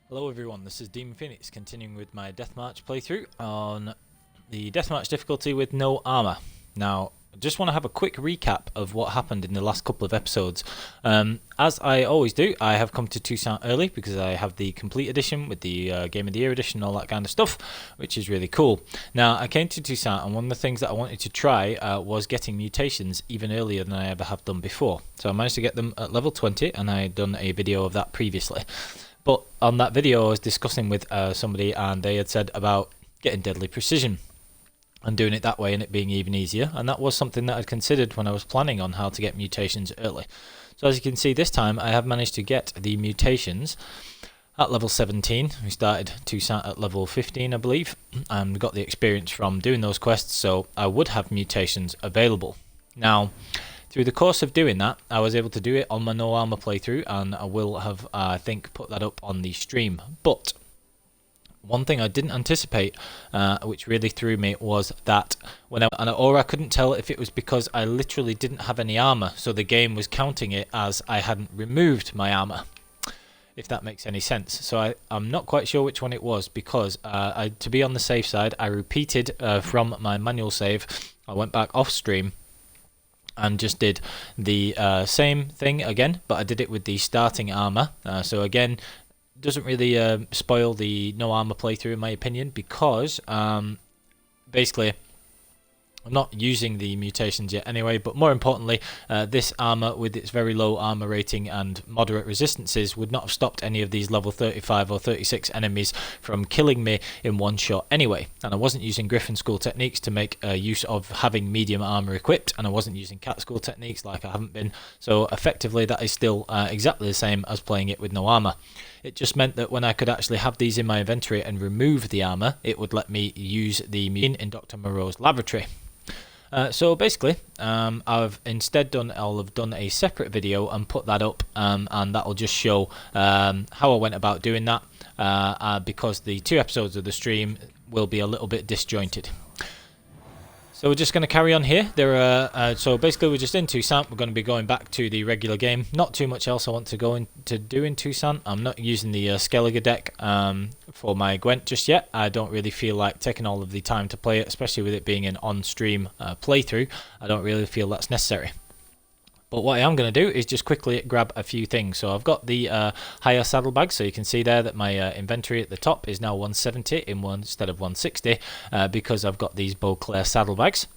Hello everyone, this is Demon Phoenix, continuing with my Deathmarch playthrough on the Deathmarch difficulty with No Armour. Now, I just want to have a quick recap of what happened in the last couple of episodes. As I always do, I have come to Toussaint early because I have the complete edition with the Game of the Year edition and all that kind of stuff, which is really cool. Now, I came to Toussaint and one of the things that I wanted to try was getting mutations even earlier than I ever have done before. So I managed to get them at level 20 and I had done a video of that previously. But on that video I was discussing with somebody and they had said about getting deadly precision and doing it that way and it being even easier, and that was something that I'd considered when I was planning on how to get mutations early. So as you can see, this time I have managed to get the mutations at level 17. We started Toussaint at level 15 I believe, and got the experience from doing those quests, so I would have mutations available. Now, through the course of doing that, I was able to do it on my No Armour playthrough, and I will have, I think, put that up on the stream. But one thing I didn't anticipate, which really threw me, was that I couldn't tell if it was because I literally didn't have any armour, so the game was counting it as I hadn't removed my armour, if that makes any sense. So I'm not quite sure which one it was, because to be on the safe side, I repeated from my manual save. I went back off stream and just did the same thing again, but I did it with the starting armor. So again, doesn't really spoil the No Armor playthrough in my opinion, because basically I'm not using the mutations yet anyway, but more importantly, this armor with its very low armor rating and moderate resistances would not have stopped any of these level 35 or 36 enemies from killing me in one shot anyway. And I wasn't using Griffin School techniques to make use of having medium armor equipped, and I wasn't using Cat School techniques like I haven't been, so effectively that is still exactly the same as playing it with no armor. It just meant that when I could actually have these in my inventory and remove the armor, it would let me use the mutation in Dr. Moreau's laboratory. So basically, I've instead I'll have done a separate video and put that up, and that'll just show how I went about doing that, because the 2 episodes of the stream will be a little bit disjointed. So we're just going to carry on here. So basically we're just in Toussaint. We're going to be going back to the regular game. Not too much else I want to go into do in Toussaint. I'm not using the Skellige deck for my Gwent just yet. I don't really feel like taking all of the time to play it, especially with it being an on-stream playthrough. I don't really feel that's necessary. But what I am going to do is just quickly grab a few things. So I've got the higher saddlebags, so you can see there that my inventory at the top is now 170 instead of 160, because I've got these Beauclair saddlebags.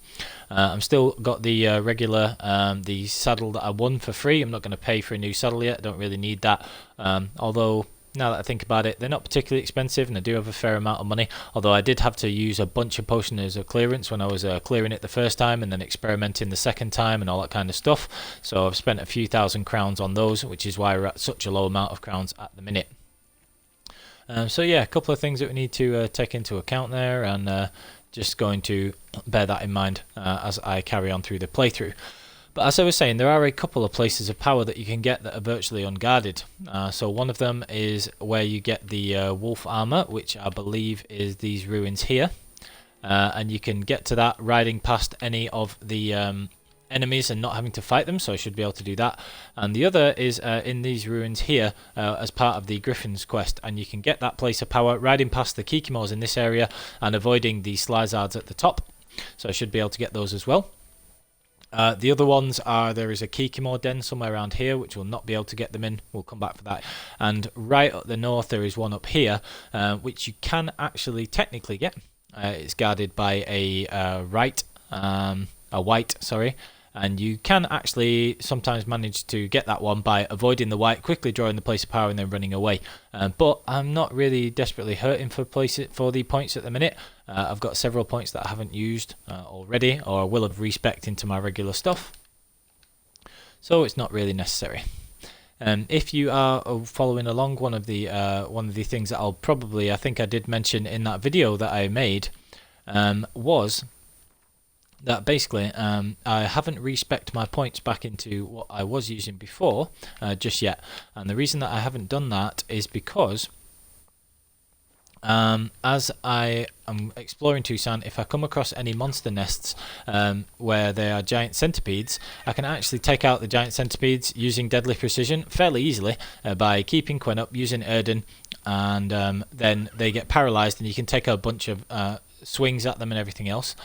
I'm still got the regular, the saddle that I won for free. I'm not going to pay for a new saddle yet. I don't really need that, although now that I think about it, they're not particularly expensive and I do have a fair amount of money, although I did have to use a bunch of potions of clearance when I was clearing it the first time and then experimenting the second time and all that kind of stuff. So I've spent a few thousand crowns on those, which is why we're at such a low amount of crowns at the minute. So yeah, a couple of things that we need to take into account there, and just going to bear that in mind as I carry on through the playthrough. But as I was saying, there are a couple of places of power that you can get that are virtually unguarded. So one of them is where you get the wolf armor, which I believe is these ruins here. And you can get to that riding past any of the enemies and not having to fight them, so I should be able to do that. And the other is in these ruins here as part of the Griffin's quest, and you can get that place of power riding past the Kikimors in this area and avoiding the Slizards at the top. So I should be able to get those as well. The other ones are, there is a Kikimor den somewhere around here, which will not be able to get them in. We'll come back for that. And right at the north there is one up here, which you can actually technically get. It's guarded by a white, sorry. And you can actually sometimes manage to get that one by avoiding the white, quickly drawing the place of power and then running away. But I'm not really desperately hurting for the points at the minute. I've got several points that I haven't used already, or will have respec'd into my regular stuff. So it's not really necessary. If you are following along, one of the things that I think I did mention in that video that I made was that basically I haven't respec'd my points back into what I was using before just yet. And the reason that I haven't done that is because as I am exploring Toussaint, if I come across any monster nests where there are giant centipedes, I can actually take out the giant centipedes using deadly precision fairly easily by keeping Quen up, using Erden, and then they get paralyzed, and you can take a bunch of swings at them and everything else.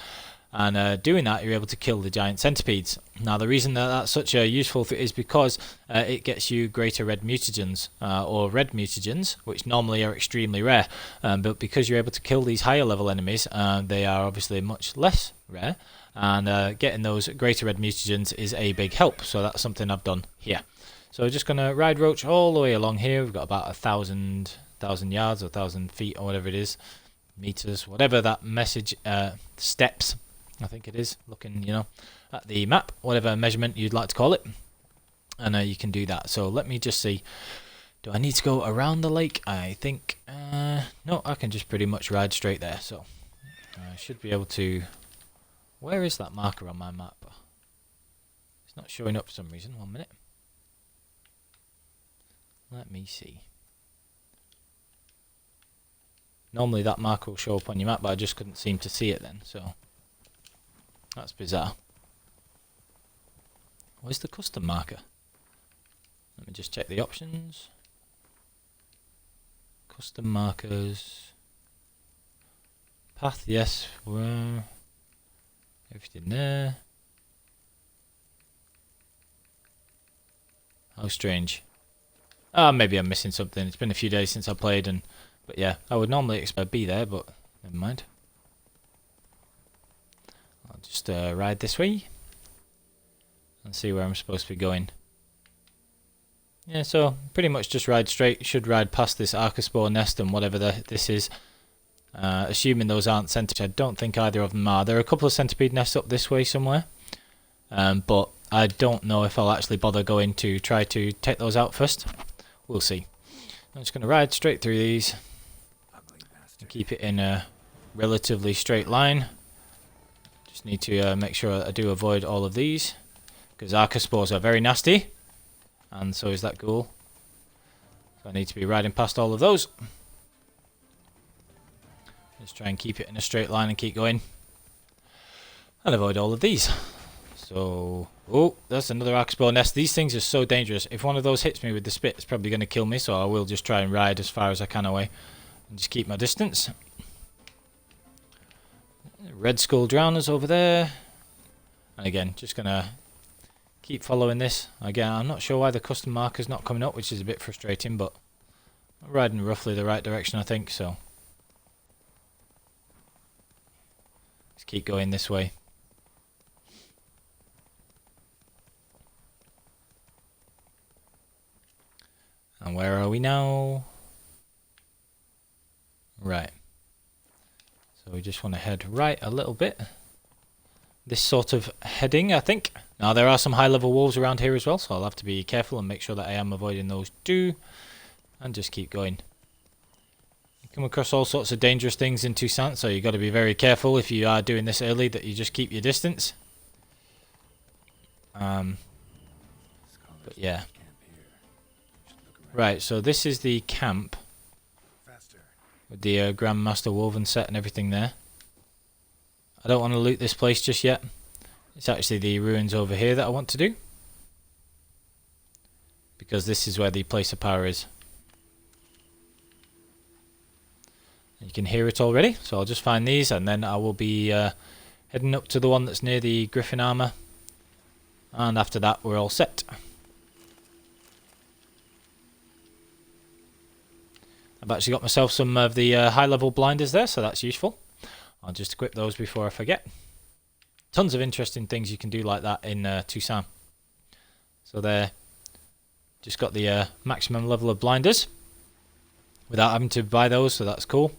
And doing that, you're able to kill the giant centipedes. Now, the reason that that's such a useful fit is because it gets you greater red mutagens, or red mutagens, which normally are extremely rare. But because you're able to kill these higher level enemies, they are obviously much less rare. And getting those greater red mutagens is a big help. So that's something I've done here. So we're just going to ride roach all the way along here. We've got about 1,000 yards or 1,000 feet or whatever it is. Meters, whatever that message, steps, I think it is, looking, you know, at the map, whatever measurement you'd like to call it. And you can do that. So let me just see. Do I need to go around the lake? I think, no, I can just pretty much ride straight there. So I should be able to... Where is that marker on my map? It's not showing up for some reason. 1 minute. Let me see. Normally that marker will show up on your map, but I just couldn't seem to see it then, so that's bizarre. Where's the custom marker? Let me just check the options. Custom markers. Path, yes. Everything there. How strange. Maybe I'm missing something. It's been a few days since I played, but yeah, I would normally expect to be there, but never mind. I'll just ride this way and see where I'm supposed to be going. Yeah, so pretty much just ride straight. Should ride past this archospore nest and whatever this is. Assuming those aren't centipedes. I don't think either of them are. There are a couple of centipede nests up this way somewhere. But I don't know if I'll actually bother going to try to take those out first. We'll see. I'm just going to ride straight through these and keep it in a relatively straight line. Just need to make sure I do avoid all of these, because archospores are very nasty, and so is that ghoul. So I need to be riding past all of those. Just try and keep it in a straight line and keep going, and avoid all of these. So, oh, that's another archospore nest. These things are so dangerous. If one of those hits me with the spit, it's probably going to kill me, so I will just try and ride as far as I can away and just keep my distance. Red skull drowners over there. And again, just going to keep following this. Again, I'm not sure why the custom marker's not coming up, which is a bit frustrating, but I'm riding roughly the right direction, I think, so let's keep going this way. And where are we now? Right. So we just want to head right a little bit. This sort of heading, I think. Now there are some high level wolves around here as well, so I'll have to be careful and make sure that I am avoiding those too. And just keep going. You come across all sorts of dangerous things in Toussaint, so you've got to be very careful if you are doing this early, that you just keep your distance. But yeah. Right, so this is the camp with the Grandmaster Woven set and everything there. I don't want to loot this place just yet. It's actually the ruins over here that I want to do, because this is where the place of power is. You can hear it already, so I'll just find these and then I will be heading up to the one that's near the Griffin armor, and after that we're all set. I've actually got myself some of the high level blinders there, so that's useful. I'll just equip those before I forget. Tons of interesting things you can do like that in Toussaint. So there, just got the maximum level of blinders without having to buy those, so that's cool.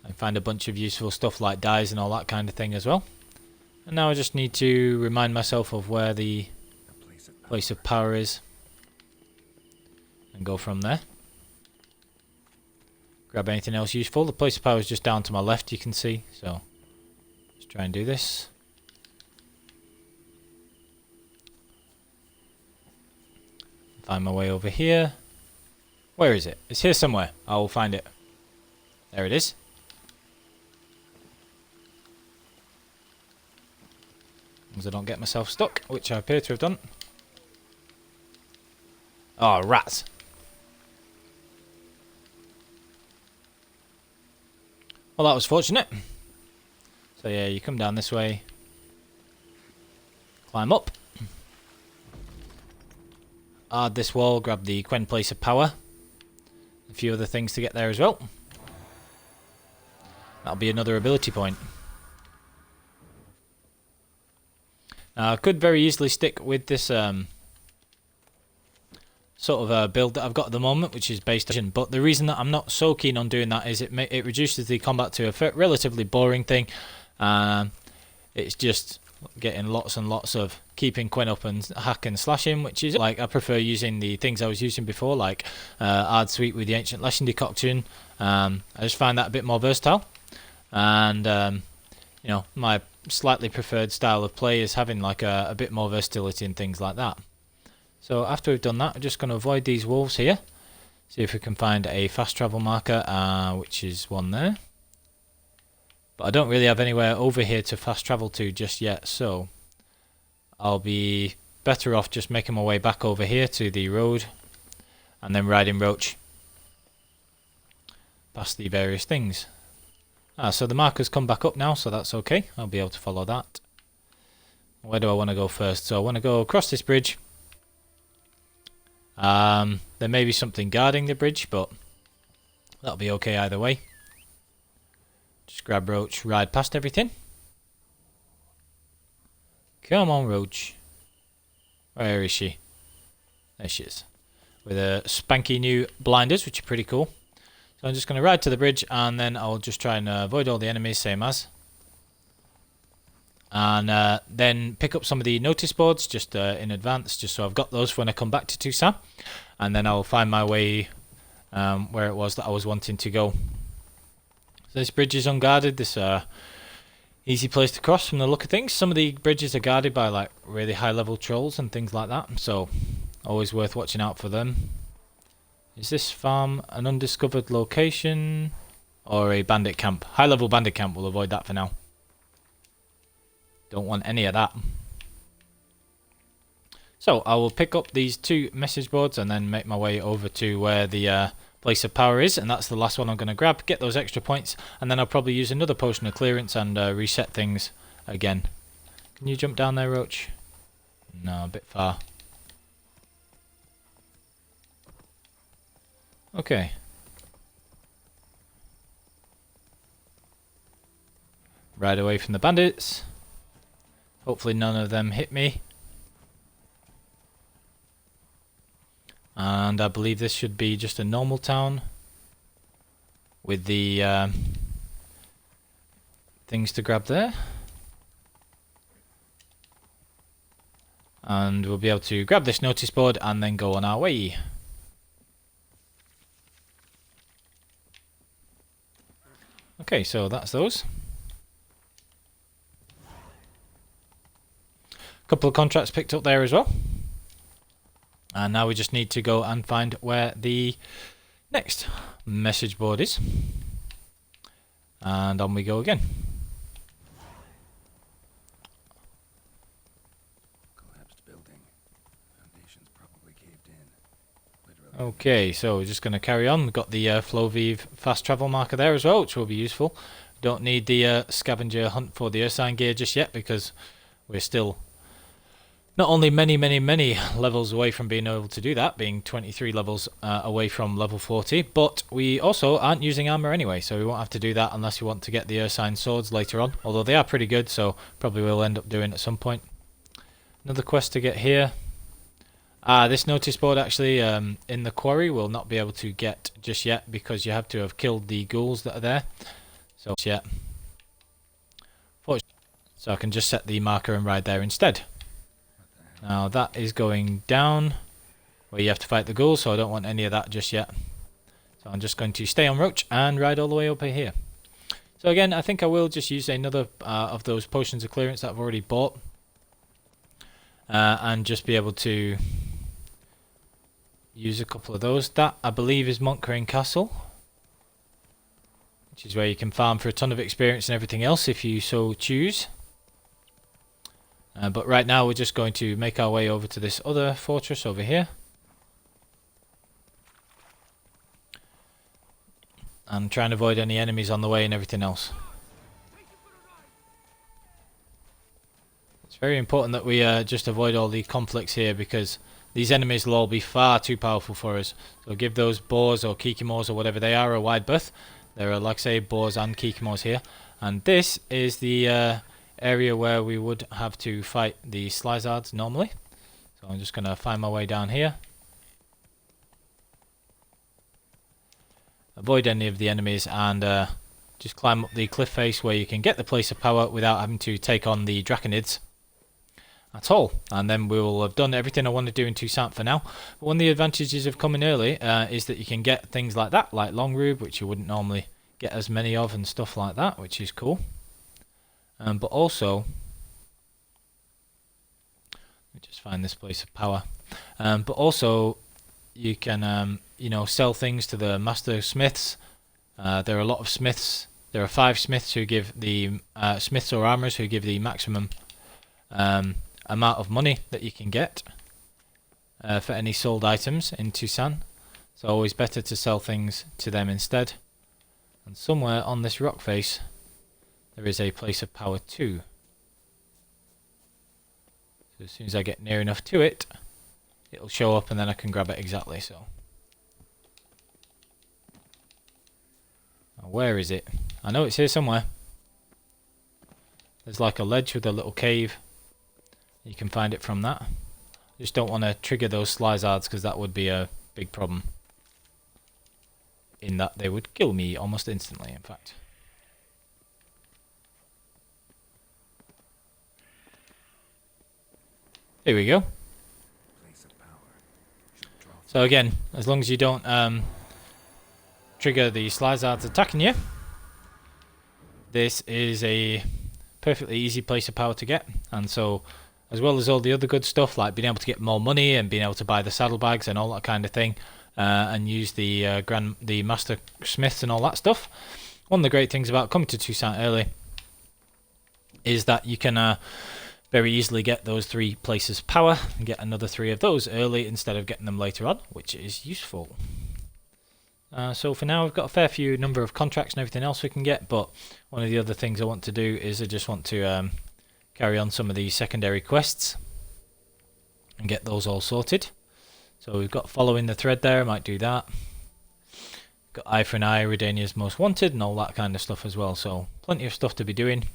I find a bunch of useful stuff like dyes and all that kind of thing as well. And now I just need to remind myself of where the place of power is and go from there. Grab anything else useful. The place of power is just down to my left, you can see, so let's try and do this. Find my way over here. Where is it? It's here somewhere. I will find it. There it is. As long as I don't get myself stuck, which I appear to have done. Oh, rats. Well, that was fortunate. So yeah, you come down this way. Climb up. Add this wall, grab the Gwent place of power. A few other things to get there as well. That'll be another ability point. Now, I could very easily stick with this sort of build that I've got at the moment, which is based on, but the reason that I'm not so keen on doing that is it reduces the combat to a relatively boring thing. It's just getting lots and lots of keeping Gwent up and hack and slash him, which is like I prefer using the things I was using before, like Ard Sweet with the Ancient Lesson Decoction. I just find that a bit more versatile, and you know, my slightly preferred style of play is having like a bit more versatility and things like that. So after we've done that, we're just going to avoid these wolves here. See if we can find a fast travel marker, which is one there. But I don't really have anywhere over here to fast travel to just yet, so I'll be better off just making my way back over here to the road and then riding Roach past the various things. So the marker's come back up now, so that's okay. I'll be able to follow that. Where do I want to go first? So I want to go across this bridge. There may be something guarding the bridge, but that'll be okay either way. Just grab Roach, ride past everything. Come on, Roach. Where is she? There she is. With a spanky new blinders, which are pretty cool. So I'm just going to ride to the bridge, and then I'll just try and avoid all the enemies, same as. And then pick up some of the notice boards just in advance, just so I've got those for when I come back to Toussaint. And then I'll find my way where it was that I was wanting to go. So this bridge is unguarded, this easy place to cross from the look of things. Some of the bridges are guarded by like really high level trolls and things like that, so always worth watching out for them. Is this farm an undiscovered location or a bandit camp? High level bandit camp, we'll avoid that for now. Don't want any of that. So I will pick up these two message boards and then make my way over to where the place of power is, and that's the last one I'm going to grab, get those extra points, and then I'll probably use another potion of clearance and reset things again. Can you jump down there, Roach? No, a bit far. Okay. Ride away from the bandits. Hopefully none of them hit me. And I believe this should be just a normal town with the things to grab there. And we'll be able to grab this notice board and then go on our way. Okay, so that's those. Couple of contracts picked up there as well. And now we just need to go and find where the next message board is. And on we go again. Collapsed building. Foundations probably caved in. Literally. Okay, so we're just going to carry on. We've got the Flovive fast travel marker there as well, which will be useful. Don't need the scavenger hunt for the Ursine gear just yet, because we're still not only many levels away from being able to do that, being 23 levels away from level 40, but we also aren't using armor anyway, so we won't have to do that unless you want to get the Ursine swords later on, although they are pretty good, so probably we'll end up doing at some point. Another quest to get here. This notice board actually in the quarry we'll not be able to get just yet because you have to have killed the ghouls that are there. So yeah. So I can just set the marker and ride there instead. Now that is going down where you have to fight the ghouls, so I don't want any of that just yet. So I'm just going to stay on Roach and ride all the way up here. So again, I think I will just use another of those potions of clearance that I've already bought. And just be able to use a couple of those. That, I believe, is Montcrain Castle, which is where you can farm for a ton of experience and everything else if you so choose. But right now we're just going to make our way over to this other fortress over here. and try and avoid any enemies on the way and everything else. It's very important that we just avoid all the conflicts here, because these enemies will all be far too powerful for us. So give those boars or kikimors or whatever they are a wide berth. There are, like I say, boars and kikimors here. And this is the area where we would have to fight the Slizards normally. So I'm just going to find my way down here. Avoid any of the enemies and just climb up the cliff face where you can get the place of power without having to take on the Draconids at all. And then we will have done everything I want to do in Toussaint for now. But one of the advantages of coming early is that you can get things like that, like Long Rube, which you wouldn't normally get as many of and stuff like that, which is cool. But also, let me just find this place of power. But also, you can you know, sell things to the master smiths. There are a lot of smiths. There are 5 smiths who give the smiths or armorers who give the maximum amount of money that you can get for any sold items in Toussaint. So always better to sell things to them instead. And somewhere on this rock face there is a place of power too. So as soon as I get near enough to it, it'll show up and then I can grab it exactly. So now, where is it? I know it's here somewhere. There's like a ledge with a little cave. You can find it from that. Just don't want to trigger those Slizards, because that would be a big problem. In that they would kill me almost instantly, in fact. Here we go. So again, as long as you don't trigger the Slizards attacking you, this is a perfectly easy place of power to get. And so, as well as all the other good stuff like being able to get more money and being able to buy the saddlebags and all that kind of thing, and use the master smiths and all that stuff, one of the great things about coming to Toussaint early is that you can very easily get those 3 places of power and get another 3 of those early instead of getting them later on, which is useful. So for now, we've got a fair few number of contracts and everything else we can get, but one of the other things I want to do is I just want to carry on some of the secondary quests and get those all sorted. So we've got following the thread there, I might do that. Got Eye for an Eye, Redania's Most Wanted, and all that kind of stuff as well. So plenty of stuff to be doing,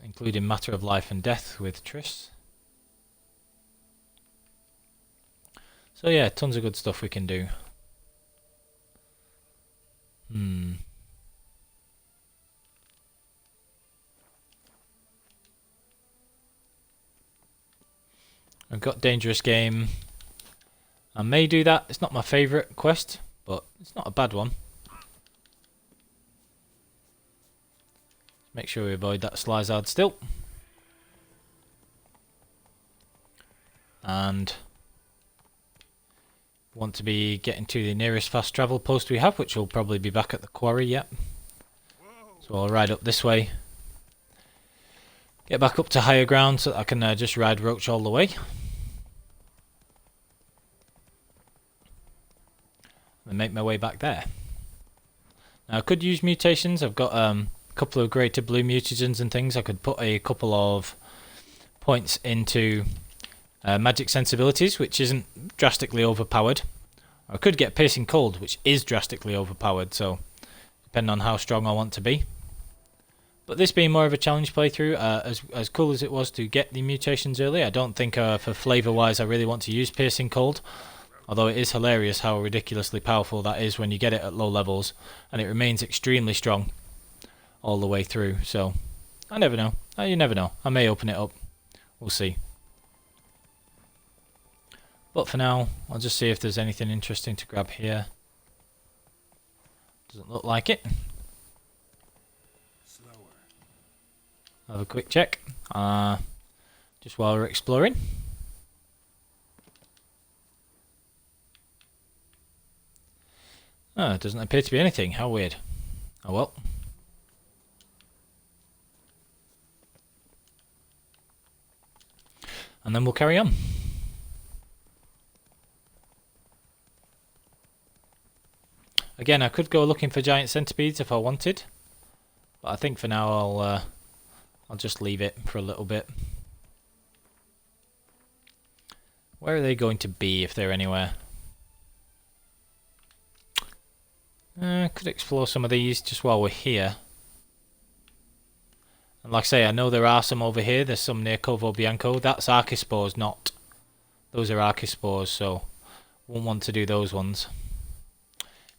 including Matter of Life and Death with Triss. So yeah, tons of good stuff we can do. I've got Dangerous Game. I may do that. It's not my favourite quest, but it's not a bad one. Make sure we avoid that Slizard still. And want to be getting to the nearest fast travel post we have, which will probably be back at the quarry yet. So I'll ride up this way. Get back up to higher ground so that I can just ride Roach all the way. And make my way back there. Now I could use mutations. I've got a couple of greater blue mutagens and things. I could put a couple of points into magic sensibilities, which isn't drastically overpowered. I could get Piercing Cold, which is drastically overpowered, so depending on how strong I want to be. But this being more of a challenge playthrough, as cool as it was to get the mutations early, I don't think for flavour wise I really want to use Piercing Cold. Although it is hilarious how ridiculously powerful that is when you get it at low levels, and it remains extremely strong all the way through. So I never know. You never know. I may open it up. We'll see. But for now, I'll just see if there's anything interesting to grab here. Doesn't look like it. Have a quick check. Just while we're exploring. Oh, it doesn't appear to be anything. How weird. Oh well. And then we'll carry on. Again, I could go looking for giant centipedes if I wanted, but I think for now I'll just leave it for a little bit. Where are they going to be if they're anywhere? Could explore some of these just while we're here. And like I say, I know there are some over here. There's some near Corvo Bianco. That's archispores, not. Those are archispores, so won't want to do those ones.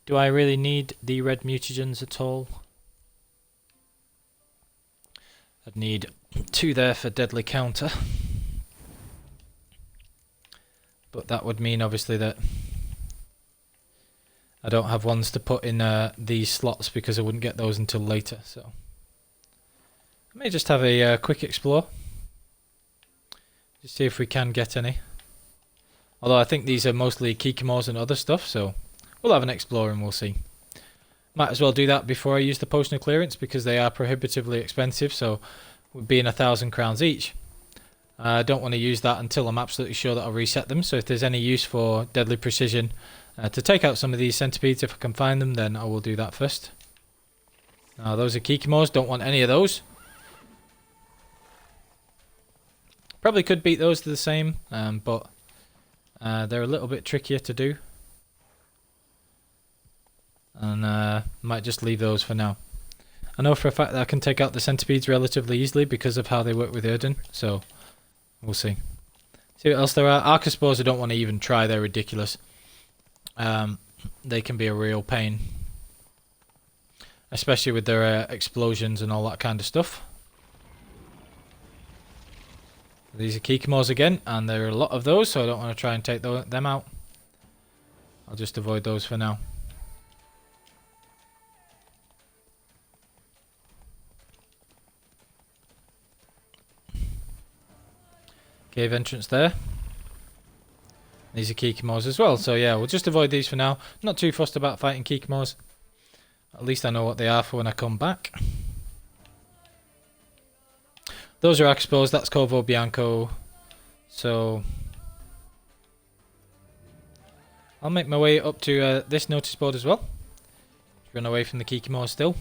Do I really need the red mutagens at all? I'd need 2 there for deadly counter. But that would mean obviously that I don't have ones to put in these slots because I wouldn't get those until later. So I may just have a quick explore. Just see if we can get any. Although I think these are mostly Kikimors and other stuff, so we'll have an explore and we'll see. Might as well do that before I use the potion of clearance because they are prohibitively expensive, so would be in 1,000 crowns each. I don't want to use that until I'm absolutely sure that I'll reset them, so if there's any use for deadly precision to take out some of these centipedes, if I can find them, then I will do that first. Now those are Kikimors, don't want any of those. Probably could beat those to the same, but they're a little bit trickier to do. And might just leave those for now. I know for a fact that I can take out the centipedes relatively easily because of how they work with Erden, so we'll see. See what else there are. Archospores I don't want to even try, they're ridiculous. They can be a real pain. Especially with their explosions and all that kind of stuff. These are Kikimors again, and there are a lot of those, so I don't want to try and take them out. I'll just avoid those for now. Cave entrance there. These are Kikimors as well, so yeah, we'll just avoid these for now. Not too fussed about fighting Kikimors. At least I know what they are for when I come back. Those are Archospores, that's Corvo Bianco. So I'll make my way up to this notice board as well. Run away from the Kikimors still.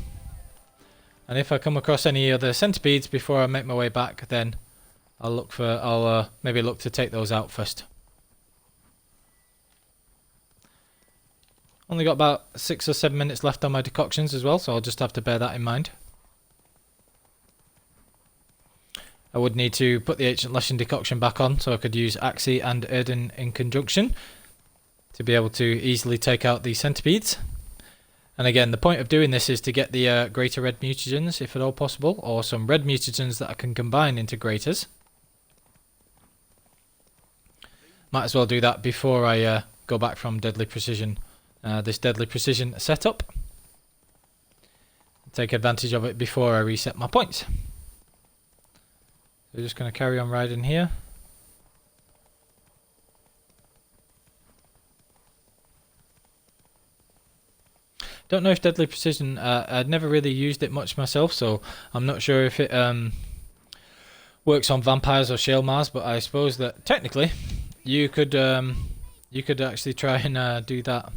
And if I come across any other centipedes before I make my way back, then I'll maybe look to take those out first. Only got about 6 or 7 minutes left on my decoctions as well, so I'll just have to bear that in mind. I would need to put the Ancient Lesson decoction back on so I could use Axii and Erden in conjunction to be able to easily take out the centipedes. And again, the point of doing this is to get the greater red mutagens, if at all possible, or some red mutagens that I can combine into greaters. Might as well do that before I go back from Deadly Precision, this Deadly Precision setup. Take advantage of it before I reset my points. So we're just going to carry on riding here. Don't know if Deadly Precision, I'd never really used it much myself, so I'm not sure if it works on vampires or shale Mars, but I suppose that technically you could actually try and do that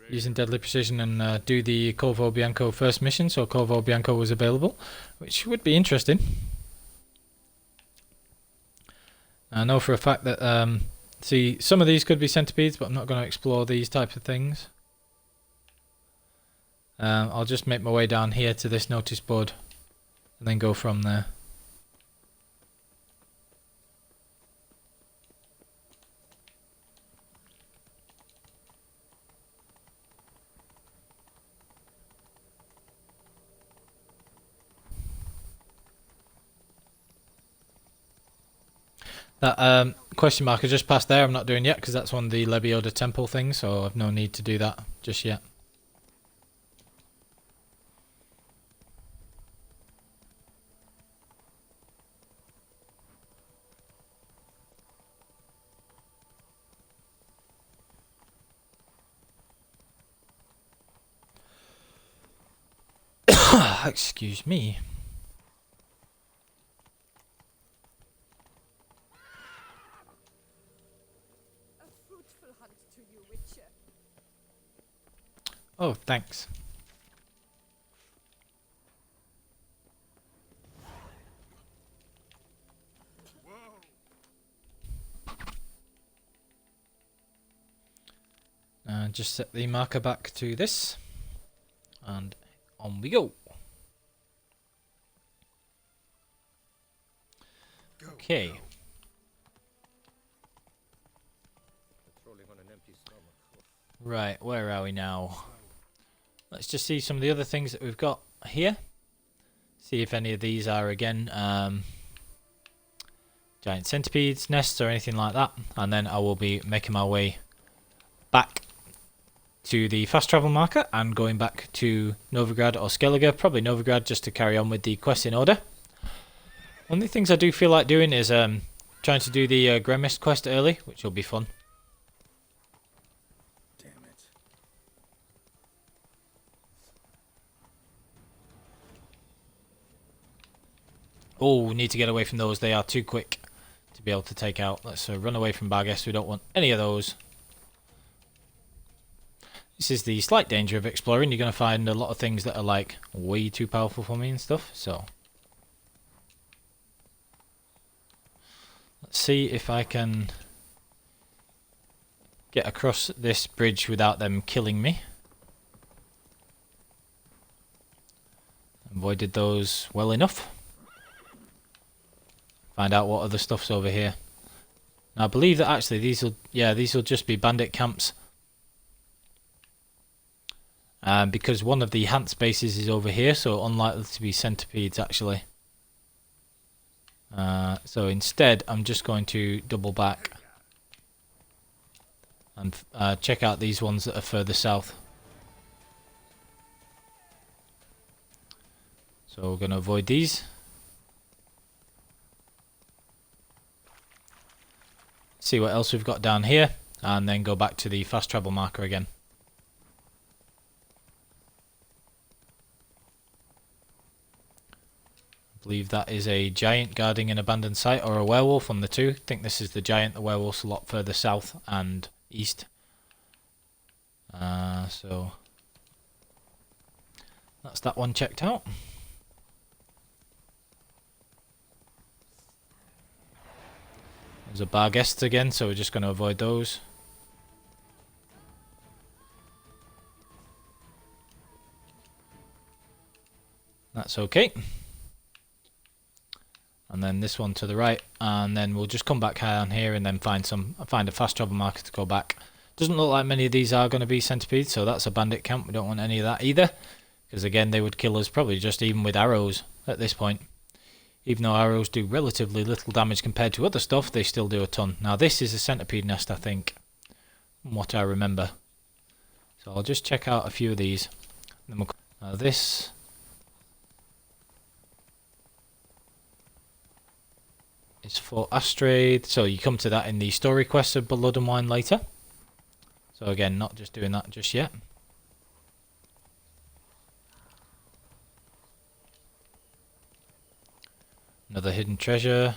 using Deadly Precision and do the Corvo Bianco first mission, so Corvo Bianco was available, which would be interesting. I know for a fact that see, some of these could be centipedes, but I'm not going to explore these types of things. I'll just make my way down here to this notice board and then go from there. That question mark I just passed there I'm not doing yet because that's one of the Lebioda temple things, so I've no need to do that just yet. Excuse me. Oh, thanks. And just set the marker back to this. And on we go. Okay. Right, where are we now? Let's just see some of the other things that we've got here. See if any of these are again giant centipedes, nests or anything like that. And then I will be making my way back to the fast travel marker and going back to Novigrad or Skellige. Probably Novigrad, just to carry on with the quest in order. One of the things I do feel like doing is trying to do the Gremist quest early, which will be fun. Damn it. Oh, we need to get away from those. They are too quick to be able to take out. Let's run away from Barghest. We don't want any of those. This is the slight danger of exploring. You're going to find a lot of things that are like way too powerful for me and stuff. So let's see if I can get across this bridge without them killing me. Avoided those well enough. Find out what other stuff's over here. Now, I believe that actually these will just be bandit camps. Because one of the Hans bases is over here, so unlikely to be centipedes actually. So instead, I'm just going to double back and check out these ones that are further south. So we're going to avoid these. See what else we've got down here, and then go back to the fast travel marker again. I believe that is a giant guarding an abandoned site, or a werewolf on the two. I think this is the giant. The werewolf's a lot further south and east. So that's that one checked out. There's a Barghest again, so we're just going to avoid those. That's okay. And then this one to the right, and then we'll just come back down here and then find a fast travel marker to go back. Doesn't look like many of these are going to be centipedes, so that's a bandit camp. We don't want any of that either, because again they would kill us probably just even with arrows at this point. Even though arrows do relatively little damage compared to other stuff, they still do a ton. Now this is a centipede nest, I think, from what I remember. So I'll just check out a few of these. Then we'll this. Is for Astrade, so you come to that in the story quest of Blood and Wine later. So again, not just doing that just yet. Another hidden treasure.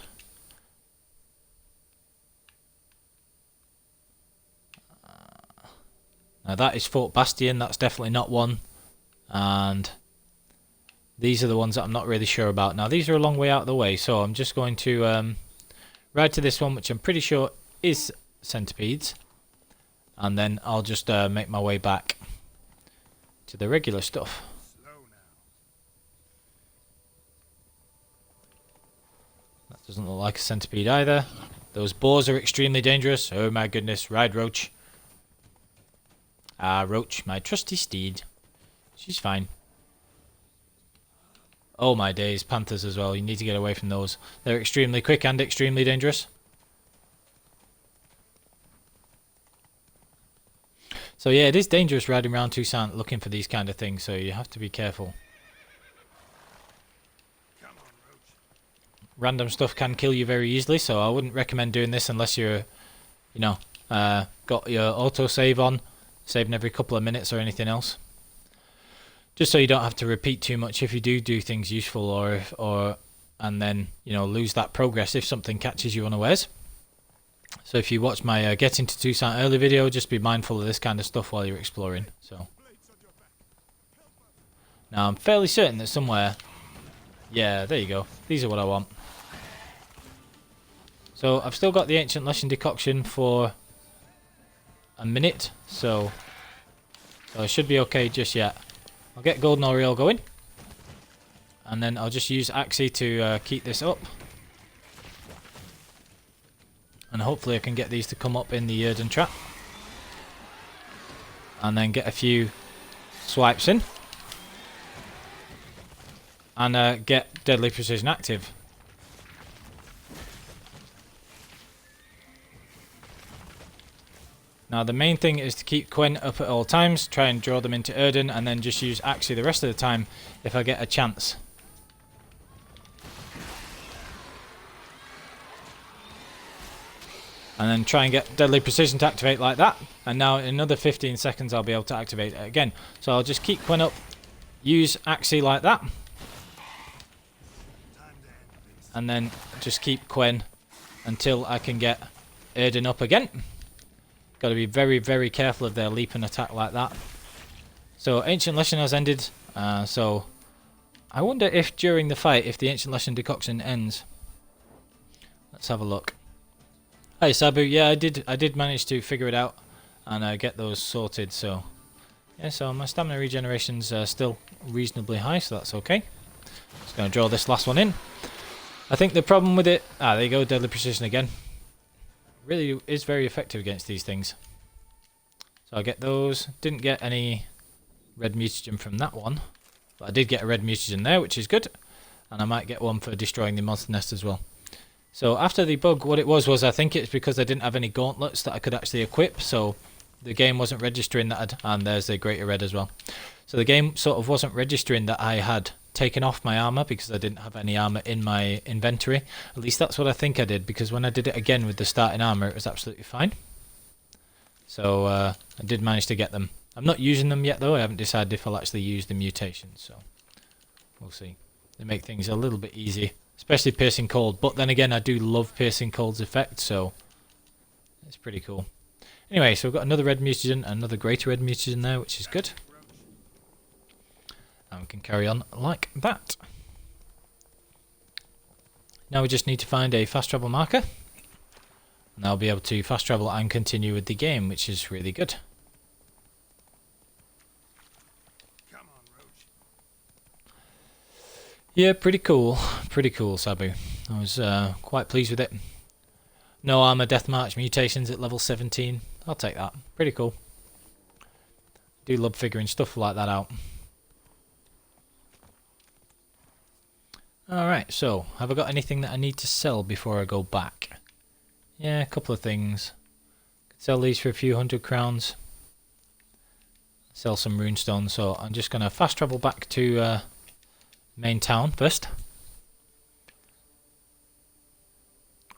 Now that is Fort Bastion, that's definitely not one. And these are the ones that I'm not really sure about. Now these are a long way out of the way, so I'm just going to ride to this one, which I'm pretty sure is centipedes. And then I'll just make my way back to the regular stuff. That doesn't look like a centipede either. Those boars are extremely dangerous. Oh my goodness, ride Roach. Roach, my trusty steed. She's fine. Oh my days, panthers as well. You need to get away from those. They're extremely quick and extremely dangerous. So yeah, it is dangerous riding around Toussaint looking for these kind of things, so you have to be careful. Random stuff can kill you very easily, so I wouldn't recommend doing this unless you're, you know, got your autosave on, saving every couple of minutes or anything else. Just so you don't have to repeat too much if you do things useful, or and then, you know, lose that progress if something catches you unawares. So if you watch my Get into Toussaint early video, just be mindful of this kind of stuff while you're exploring. So Now I'm fairly certain that somewhere... Yeah, there you go. These are what I want. So I've still got the Ancient Lesson decoction for a minute, so I should be okay just yet. I'll get Golden Oriole going, and then I'll just use Axie to keep this up. And hopefully I can get these to come up in the Earden trap. And then get a few swipes in. And get Deadly Precision active. Now the main thing is to keep Gwent up at all times, try and draw them into Earden, and then just use Axie the rest of the time if I get a chance. And then try and get Deadly Precision to activate like that. And now in another 15 seconds I'll be able to activate it again. So I'll just keep Gwent up, use Axie like that. And then just keep Gwent until I can get Earden up again. Got to be very, very careful of their leap and attack like that. So Ancient Lesson has ended. So I wonder if during the fight, if the Ancient Lesson decoction ends. Let's have a look. Hi Sabu, yeah, I did manage to figure it out and get those sorted. So yeah, so my stamina regeneration's still reasonably high, so that's okay. Just gonna draw this last one in. I think the problem with it, there you go, Deadly Precision again. Really is very effective against these things. So I get those. Didn't get any red mutagen from that one, but I did get a red mutagen there, which is good. And I might get one for destroying the monster nest as well. So after the bug, what it was I think it's because I didn't have any gauntlets that I could actually equip, so the game wasn't registering that and there's the greater red as well. So the game sort of wasn't registering that I had taken off my armor because I didn't have any armor in my inventory. At least that's what I think I did, because when I did it again with the starting armor it was absolutely fine. So I did manage to get them. I'm not using them yet though. I haven't decided if I'll actually use the mutations, so we'll see. They make things a little bit easier, especially Piercing Cold, but then again I do love Piercing Cold's effect, so it's pretty cool. Anyway, so we've got another red mutagen, another greater red mutagen there, which is good. And we can carry on like that. Now we just need to find a fast travel marker. And I'll be able to fast travel and continue with the game, which is really good. Come on, Roach. Yeah, pretty cool. Pretty cool, Sabu. I was quite pleased with it. No armor deathmatch mutations at level 17. I'll take that. Pretty cool. Do love figuring stuff like that out. Alright, so have I got anything that I need to sell before I go back? Yeah, a couple of things. Could sell these for a few 100 crowns. Sell some runestones, so I'm just going to fast travel back to main town first.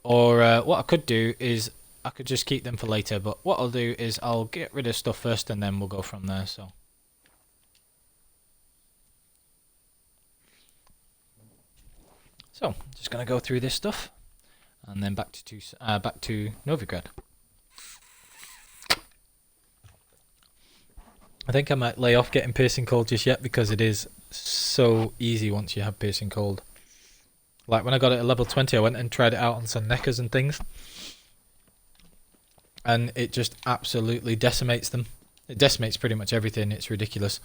Or what I could do is I could just keep them for later, but what I'll do is I'll get rid of stuff first and then we'll go from there. So just going to go through this stuff and then back to Novigrad. I think I might lay off getting Piercing Cold just yet because it is so easy once you have Piercing Cold. Like when I got it at level 20, I went and tried it out on some neckers and things. And it just absolutely decimates them. It decimates pretty much everything. It's ridiculous.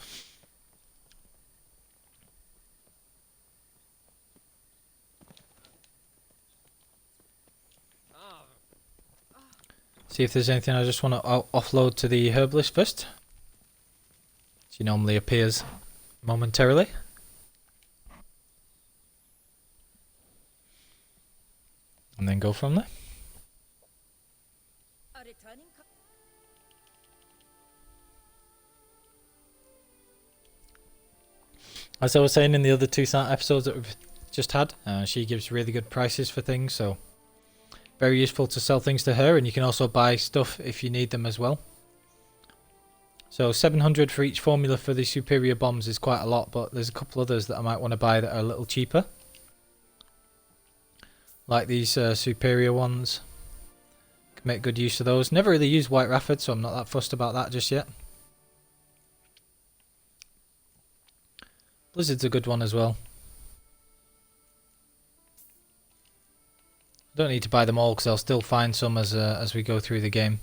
See if there's anything I just want to offload to the herbalist first. She normally appears momentarily. And then go from there. As I was saying in the other Toussaint episodes that we've just had, she gives really good prices for things, so very useful to sell things to her, and you can also buy stuff if you need them as well. So 700 for each formula for the superior bombs is quite a lot, but there's a couple others that I might want to buy that are a little cheaper. Like these superior ones. Can make good use of those. Never really used White Rafford, so I'm not that fussed about that just yet. Blizzard's a good one as well. Don't need to buy them all because I'll still find some as we go through the game.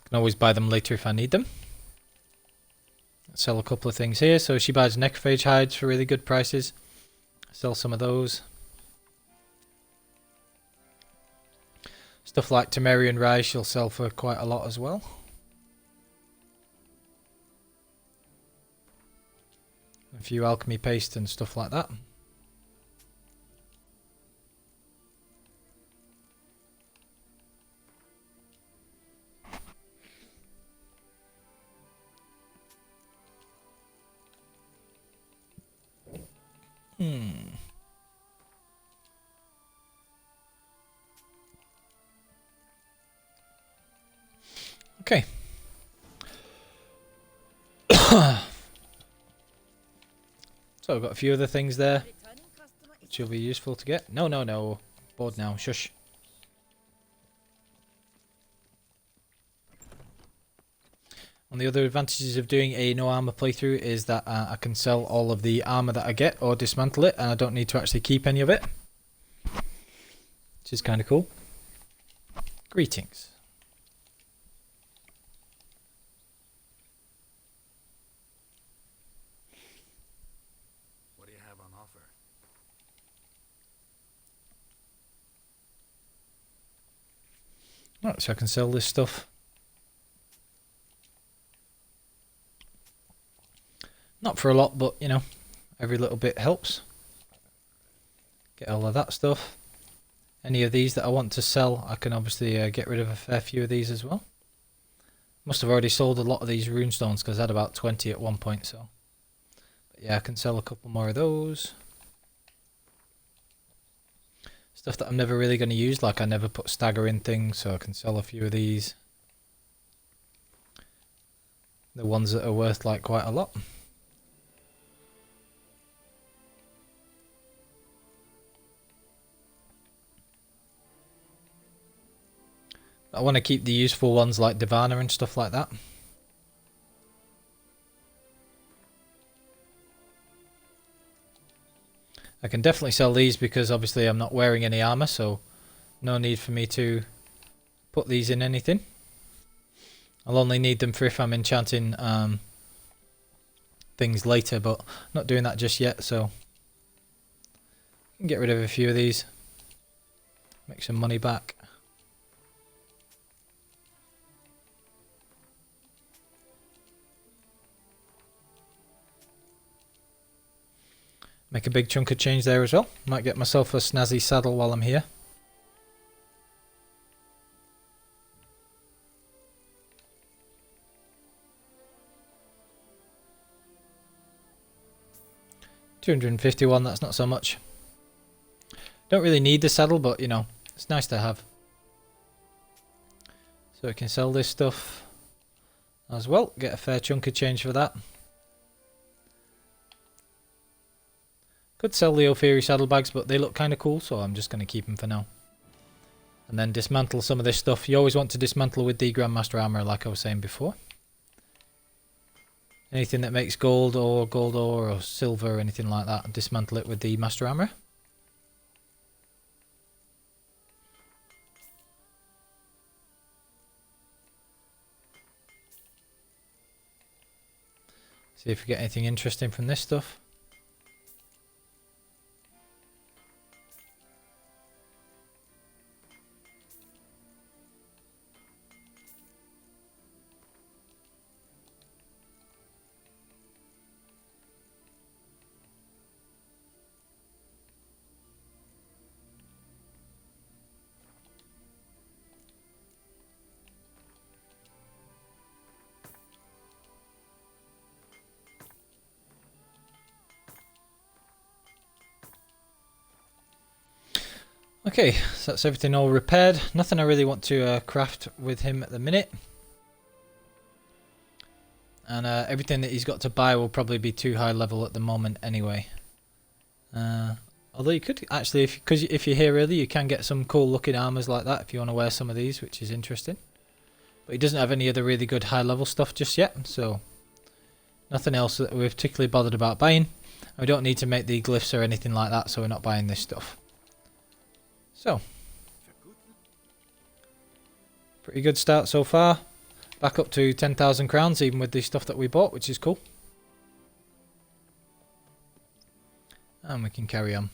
Can always buy them later if I need them. Sell a couple of things here. So she buys necrophage hides for really good prices. Sell some of those. Stuff like Temerian Rye she'll sell for quite a lot as well. A few alchemy paste and stuff like that. Okay. So I've got a few other things there which will be useful to get. No. Bored now. Shush. One of the other advantages of doing a no armor playthrough is that I can sell all of the armor that I get or dismantle it, and I don't need to actually keep any of it, which is kind of cool. Greetings. What do you have on offer? Right, so I can sell this stuff. Not for a lot, but you know, every little bit helps. Get all of that stuff. Any of these that I want to sell, I can obviously get rid of a fair few of these as well. Must have already sold a lot of these runestones because I had about 20 at one point, so. But yeah, I can sell a couple more of those. Stuff that I'm never really going to use, like I never put stagger in things, so I can sell a few of these. The ones that are worth like quite a lot. I want to keep the useful ones like Divana and stuff like that. I can definitely sell these because obviously I'm not wearing any armor, so no need for me to put these in anything. I'll only need them for if I'm enchanting things later, but not doing that just yet, so I can get rid of a few of these. Make some money back. Make a big chunk of change there as well. Might get myself a snazzy saddle while I'm here. $251, that's not so much. Don't really need the saddle, but you know, it's nice to have. So I can sell this stuff as well. Get a fair chunk of change for that. Could sell the Ophiri saddlebags, but they look kind of cool, so I'm just going to keep them for now. And then dismantle some of this stuff. You always want to dismantle with the Grandmaster Armor, like I was saying before. Anything that makes gold ore or silver or anything like that, dismantle it with the Master Armor. See if we get anything interesting from this stuff. Okay, so that's everything all repaired. Nothing I really want to craft with him at the minute. And everything that he's got to buy will probably be too high level at the moment anyway. Although you could actually, because if you're here early, you can get some cool looking armors like that if you want to wear some of these, which is interesting. But he doesn't have any other really good high level stuff just yet, so Nothing else that we're particularly bothered about buying. We don't need to make the glyphs or anything like that, so we're not buying this stuff. So, pretty good start so far. Back up to 10,000 crowns even with the stuff that we bought, which is cool. And we can carry on.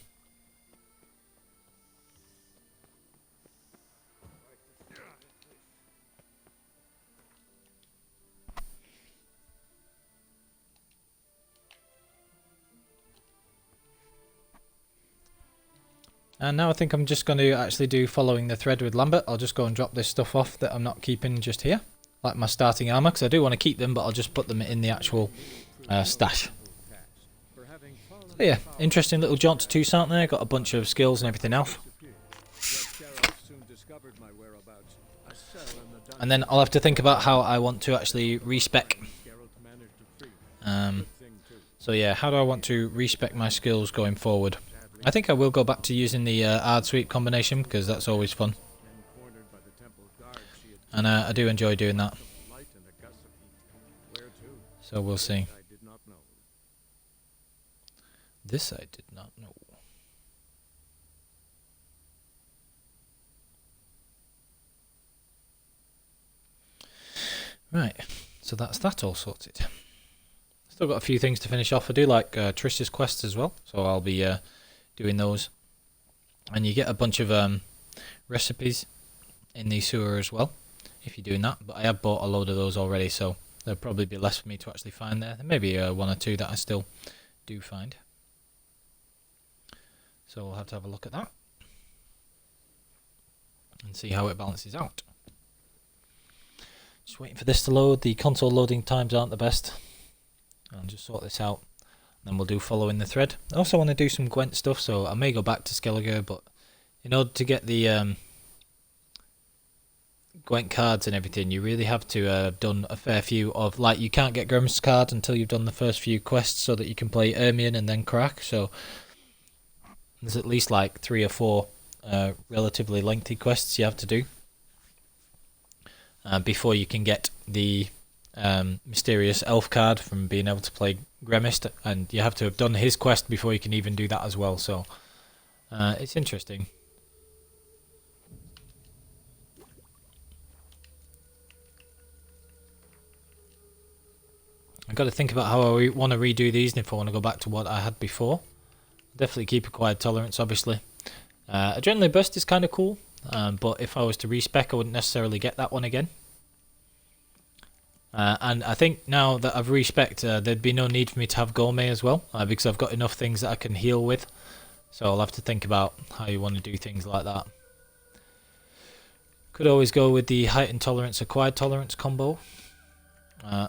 And now I think I'm just going to actually do following the thread with Lambert. I'll just go and drop this stuff off that I'm not keeping just here. Like my starting armour, because I do want to keep them, but I'll just put them in the actual stash. So yeah, interesting little jaunt to Toussaint there. Got a bunch of skills and everything else. And then I'll have to think about how I want to actually respec. So yeah, how do I want to respec my skills going forward? I think I will go back to using the hard sweep combination because that's always fun. And I do enjoy doing that. So we'll see. This I did not know. Right, so that's that all sorted. Still got a few things to finish off. I do like Trish's quests as well, so I'll be doing those. And you get a bunch of recipes in the sewer as well if you're doing that, but I have bought a load of those already, so there'll probably be less for me to actually find there. Maybe one or two that I still do find. So we'll have to have a look at that and see how it balances out. Just waiting for this to load. The console loading times aren't the best. I'll just sort this out. Then we'll do following the thread. I also want to do some Gwent stuff, so I may go back to Skellige, but in order to get the Gwent cards and everything, you really have to have done a fair few of, like, you can't get Grimm's card until you've done the first few quests so that you can play Ermion and then Crack, so there's at least like 3 or 4 relatively lengthy quests you have to do before you can get the mysterious elf card from being able to play Gremist, and you have to have done his quest before you can even do that as well, so it's interesting. I've got to think about how I want to redo these and if I want to go back to what I had before. Definitely keep acquired tolerance, obviously. Adrenaline burst is kind of cool, but if I was to respec I wouldn't necessarily get that one again. And I think now that I've respec'd, there'd be no need for me to have Gourmet as well, because I've got enough things that I can heal with. So I'll have to think about how you want to do things like that. Could always go with the heightened tolerance, acquired tolerance combo.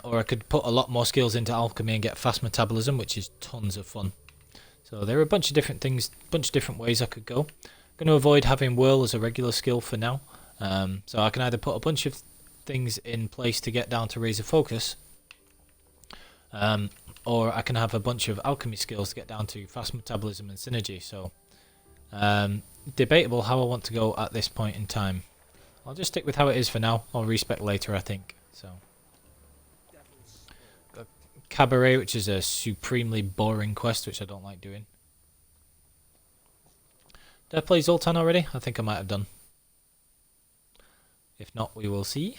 Or I could put a lot more skills into alchemy and get fast metabolism, which is tons of fun. So there are a bunch of different things, bunch of different ways I could go. I'm going to avoid having Whirl as a regular skill for now. So I can either put a bunch of things in place to get down to Razor Focus, or I can have a bunch of alchemy skills to get down to fast metabolism and synergy. So debatable how I want to go at this point in time. I'll just stick with how it is for now. I'll respec later, I think. So Cabaret, which is a supremely boring quest, which I don't like doing. Did I play Zoltan already? I think I might have done. If not, we will see.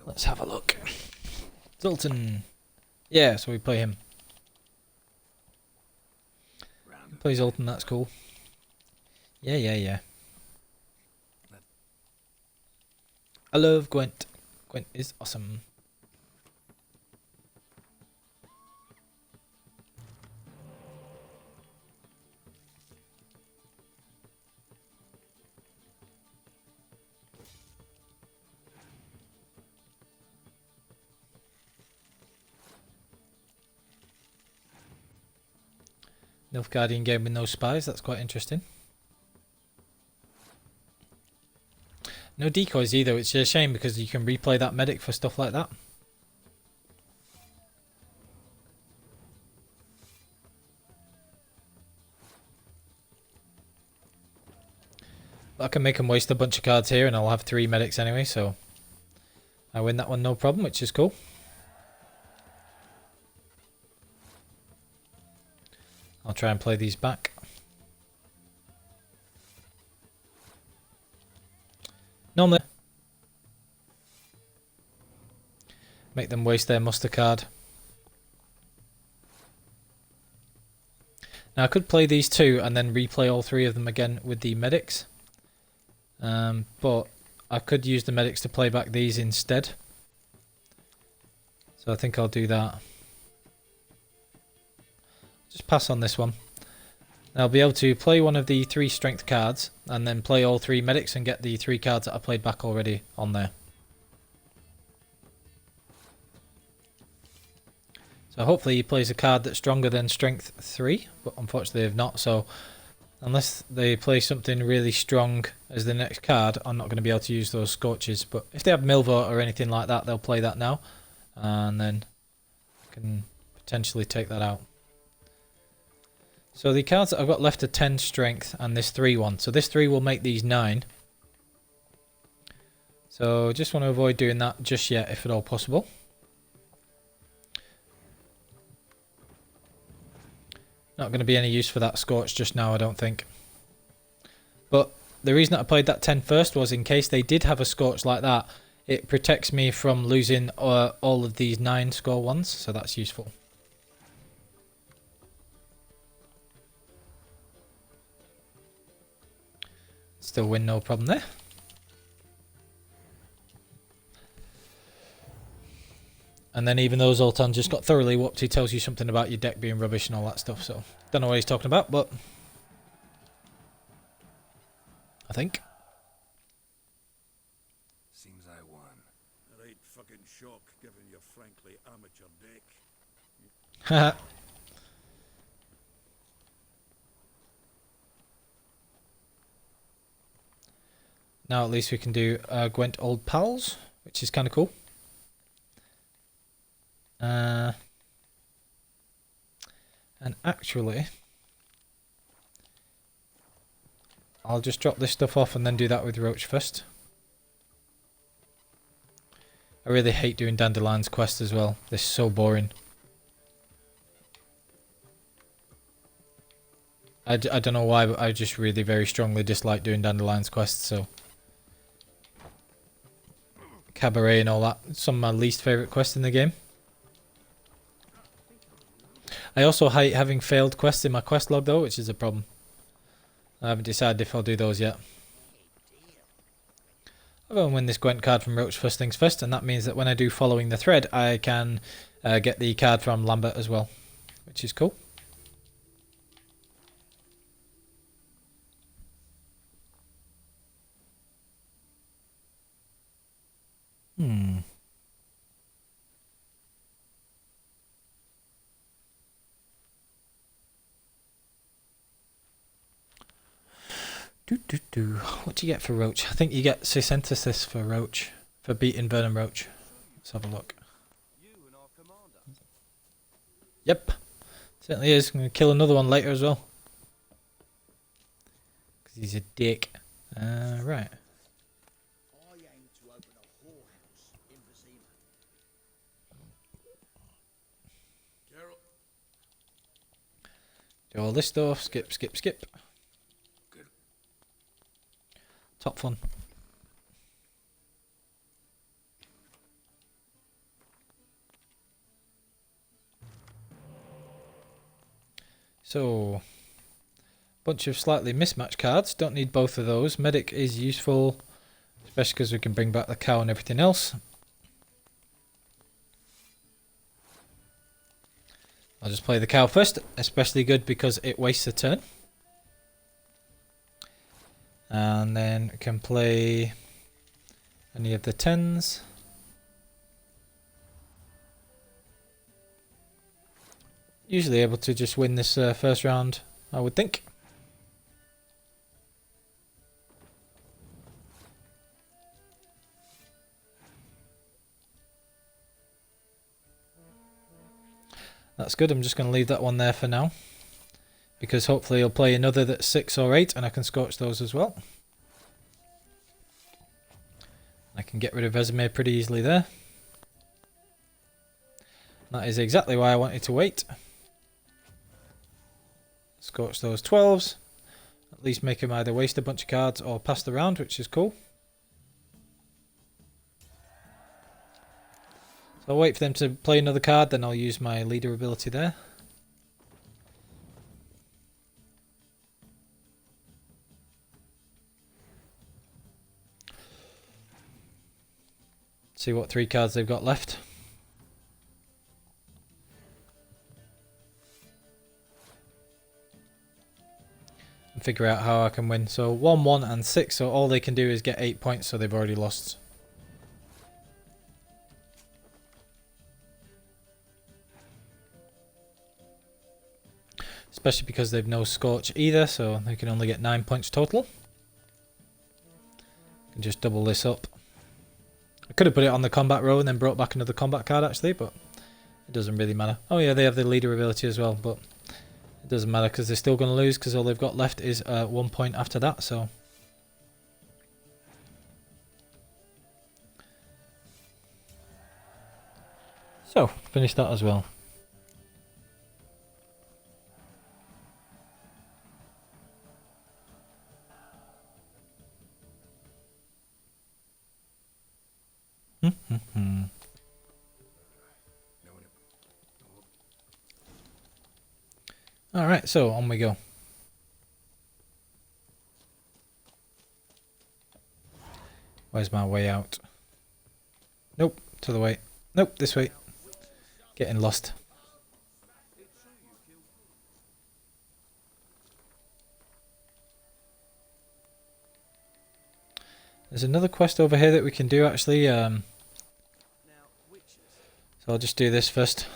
Let's have a look. Zoltan. Yeah, so we play him. Play Zoltan, that's cool. Yeah. I love Gwent. Gwent is awesome. Nilfgaardian game with no spies, that's quite interesting. No decoys either, which is a shame because you can replay that medic for stuff like that. I can make them waste a bunch of cards here and I'll have 3 medics anyway, so I win that one no problem, which is cool. I'll try and play these back. Normally make them waste their muster card. Now I could play these 2 and then replay all 3 of them again with the medics. But I could use the medics to play back these instead. So I think I'll do that. Just pass on this one. I'll be able to play one of the 3 strength cards and then play all 3 medics and get the 3 cards that I played back already on there. So hopefully he plays a card that's stronger than strength 3, but unfortunately they've not, so unless they play something really strong as the next card, I'm not going to be able to use those scorches. But if they have Milvor or anything like that, they'll play that now. And then I can potentially take that out. So the cards that I've got left are 10 strength and this 3 one. So this 3 will make these 9. So just want to avoid doing that just yet if at all possible. Not going to be any use for that Scorch just now, I don't think. But the reason that I played that 10 first was in case they did have a Scorch like that, it protects me from losing all of these 9 score ones, so that's useful. Still win no problem there. And then even though Zoltan just got thoroughly whooped, he tells you something about your deck being rubbish and all that stuff. So, don't know what he's talking about, but I think. Seems I won. A right fucking shock, given your frankly amateur deck. Now at least we can do Gwent Old Pals, which is kind of cool. And actually, I'll just drop this stuff off and then do that with Roach first. I really hate doing Dandelion's quest as well. This is so boring. I don't know why, but I just really very strongly dislike doing Dandelion's quests, so Cabaret and all that, some of my least favourite quests in the game. I also hate having failed quests in my quest log though, which is a problem. I haven't decided if I'll do those yet. I'll go and win this Gwent card from Roach first things first, and that means that when I do following the thread, I can get the card from Lambert as well, which is cool. What do you get for Roach? I think you get Synthesis for Roach, for beating Venom Roach. Let's have a look. Yep, certainly is. I'm going to kill another one later as well. Because he's a dick. Right. Do all this stuff. Skip, skip, skip. Top fun. So, bunch of slightly mismatched cards. Don't need both of those. Medic is useful, especially because we can bring back the cow and everything else. I'll just play the cow first, especially good because it wastes a turn. And then we can play any of the 10s. Usually able to just win this first round, I would think. That's good. I'm just going to leave that one there for now, because hopefully he'll play another that's 6 or 8 and I can scorch those as well. I can get rid of resume pretty easily there. That is exactly why I wanted to wait. Scorch those 12s. At least make him either waste a bunch of cards or pass the round, which is cool. So I'll wait for them to play another card, then I'll use my leader ability there. See what 3 cards they've got left. And figure out how I can win. So 1, 1 and 6, so all they can do is get 8 points, so they've already lost. Especially because they've no Scorch either, so they can only get 9 points total. Can just double this up. I could have put it on the combat row and then brought back another combat card actually, but it doesn't really matter. Oh yeah, they have the leader ability as well, but it doesn't matter because they're still going to lose because all they've got left is 1 point after that, so. So, finish that as well. Alright, so on we go. Where's my way out? Nope, to the way. Nope, this way. Getting lost. There's another quest over here that we can do actually. So I'll just do this first.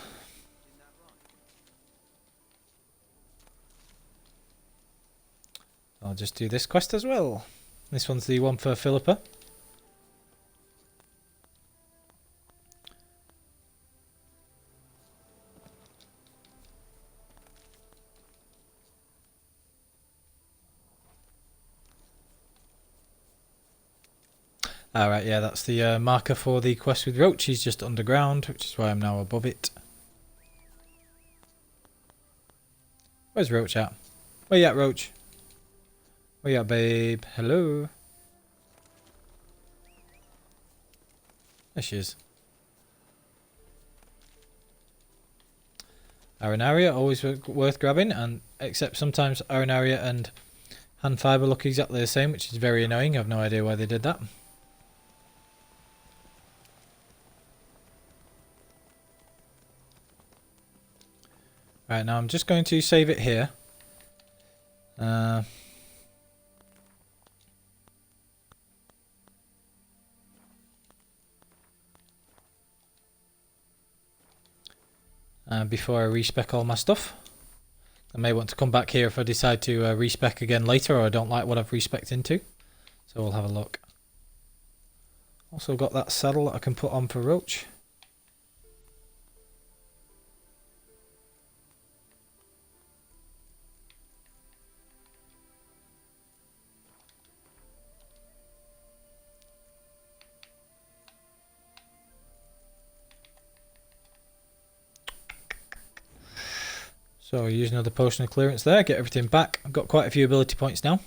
I'll just do this quest as well. This one's the one for Philippa. Alright, yeah, that's the marker for the quest with Roach. He's just underground, which is why I'm now above it. Where's Roach at? Where you at, Roach? Where you at, babe? Hello? There she is. Arenaria, always worth grabbing, and except sometimes Arenaria and Hand Fiber look exactly the same, which is very annoying. I have no idea why they did that. Right, now I'm just going to save it here. Before I respec all my stuff. I may want to come back here if I decide to respec again later, or I don't like what I've respec'd into. So we'll have a look. Also got that saddle that I can put on for Roach. So use another potion of clearance there, get everything back. I've got quite a few ability points now.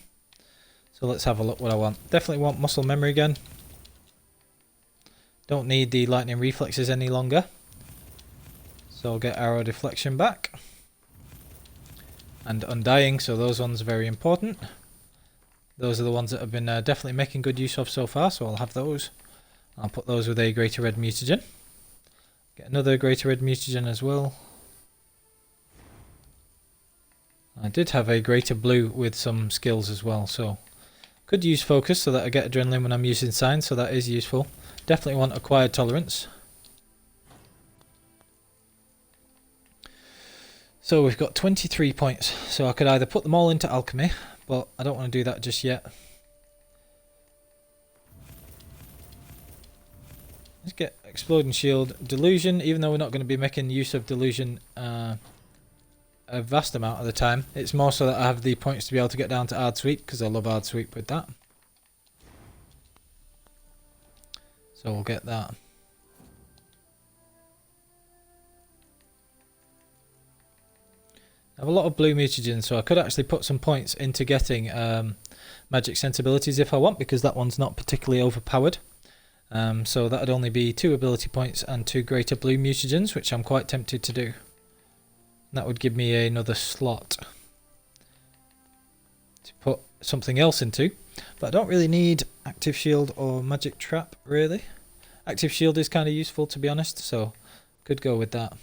So let's have a look what I want. Definitely want muscle memory again. Don't need the lightning reflexes any longer. So I'll get arrow deflection back. And undying, so those ones are very important. Those are the ones that I've been definitely making good use of so far, so I'll have those. I'll put those with a greater red mutagen. Get another greater red mutagen as well. I did have a greater blue with some skills as well, so could use focus so that I get adrenaline when I'm using signs, so that is useful. Definitely want acquired tolerance. So we've got 23 points, so I could either put them all into alchemy, but I don't want to do that just yet. Let's get exploding shield, delusion, even though we're not going to be making use of delusion a vast amount of the time. It's more so that I have the points to be able to get down to hard sweep, because I love hard sweep with that. So we'll get that. I have a lot of blue mutagens, so I could actually put some points into getting magic sensibilities if I want, because that one's not particularly overpowered. So that would only be 2 ability points and 2 greater blue mutagens, which I'm quite tempted to do. That would give me another slot to put something else into, but I don't really need active shield or magic trap really. Active shield is kind of useful, to be honest, so could go with that.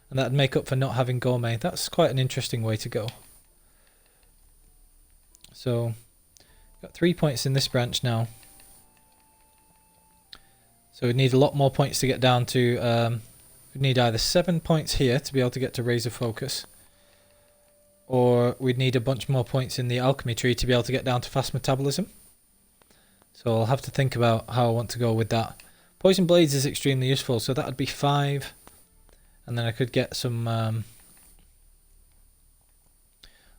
And that'd make up for not having gourmet. That's quite an interesting way to go. So, got 3 points in this branch now. So we'd need a lot more points to get down to... we'd need either 7 points here to be able to get to Razor Focus. Or we'd need a bunch more points in the alchemy tree to be able to get down to fast metabolism. So I'll have to think about how I want to go with that. Poison Blades is extremely useful, so that would be 5. And then I could get some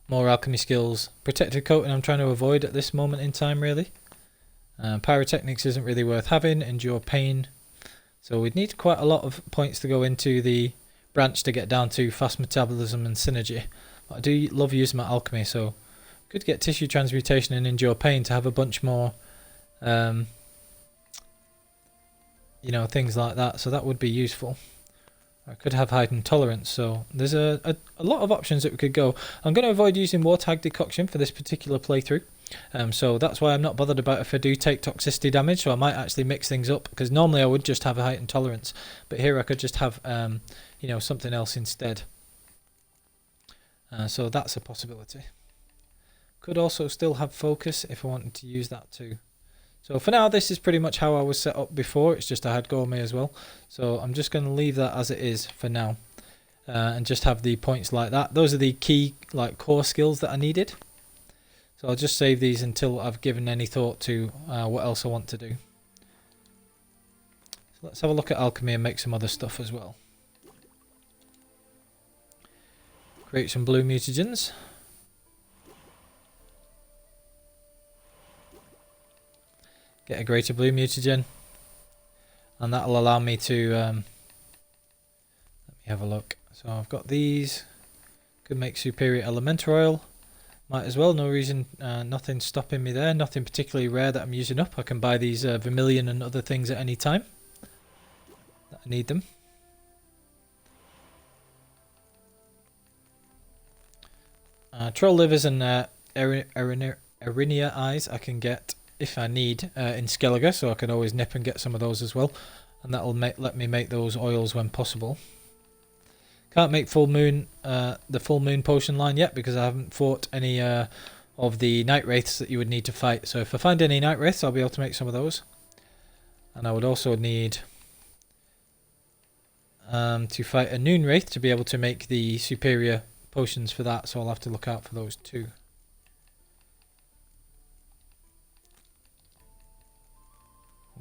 more alchemy skills. Protective Coating I'm trying to avoid at this moment in time, really. Pyrotechnics isn't really worth having. Endure Pain. So we'd need quite a lot of points to go into the branch to get down to fast metabolism and synergy. But I do love using my alchemy, so could get Tissue Transmutation and Endure Pain to have a bunch more, you know, things like that. So that would be useful. I could have Heightened Tolerance, so there's a lot of options that we could go. I'm going to avoid using Warthog Decoction for this particular playthrough, so that's why I'm not bothered about if I do take toxicity damage, so I might actually mix things up, because normally I would just have a Heightened Tolerance, but here I could just have you know, something else instead. So that's a possibility. Could also still have Focus if I wanted to use that too. So for now, this is pretty much how I was set up before. It's just I had Gourmet as well. So I'm just going to leave that as it is for now. And just have the points like that. Those are the key like core skills that I needed. So I'll just save these until I've given any thought to what else I want to do. So let's have a look at alchemy and make some other stuff as well. Create some blue mutagens. Get a greater blue mutagen, and that'll allow me to let me have a look. So I've got these. Could make superior elemental oil. Might as well. No reason, nothing stopping me there. Nothing particularly rare that I'm using up. I can buy these vermilion and other things at any time that I need them. Troll livers and Erinia eyes I can get if I need in Skellige, so I can always nip and get some of those as well, and that'll let me make those oils when possible. Can't make full moon the full moon potion line yet because I haven't fought any of the night wraiths that you would need to fight. So if I find any night wraiths, I'll be able to make some of those, and I would also need to fight a noon wraith to be able to make the superior potions for that. So I'll have to look out for those too.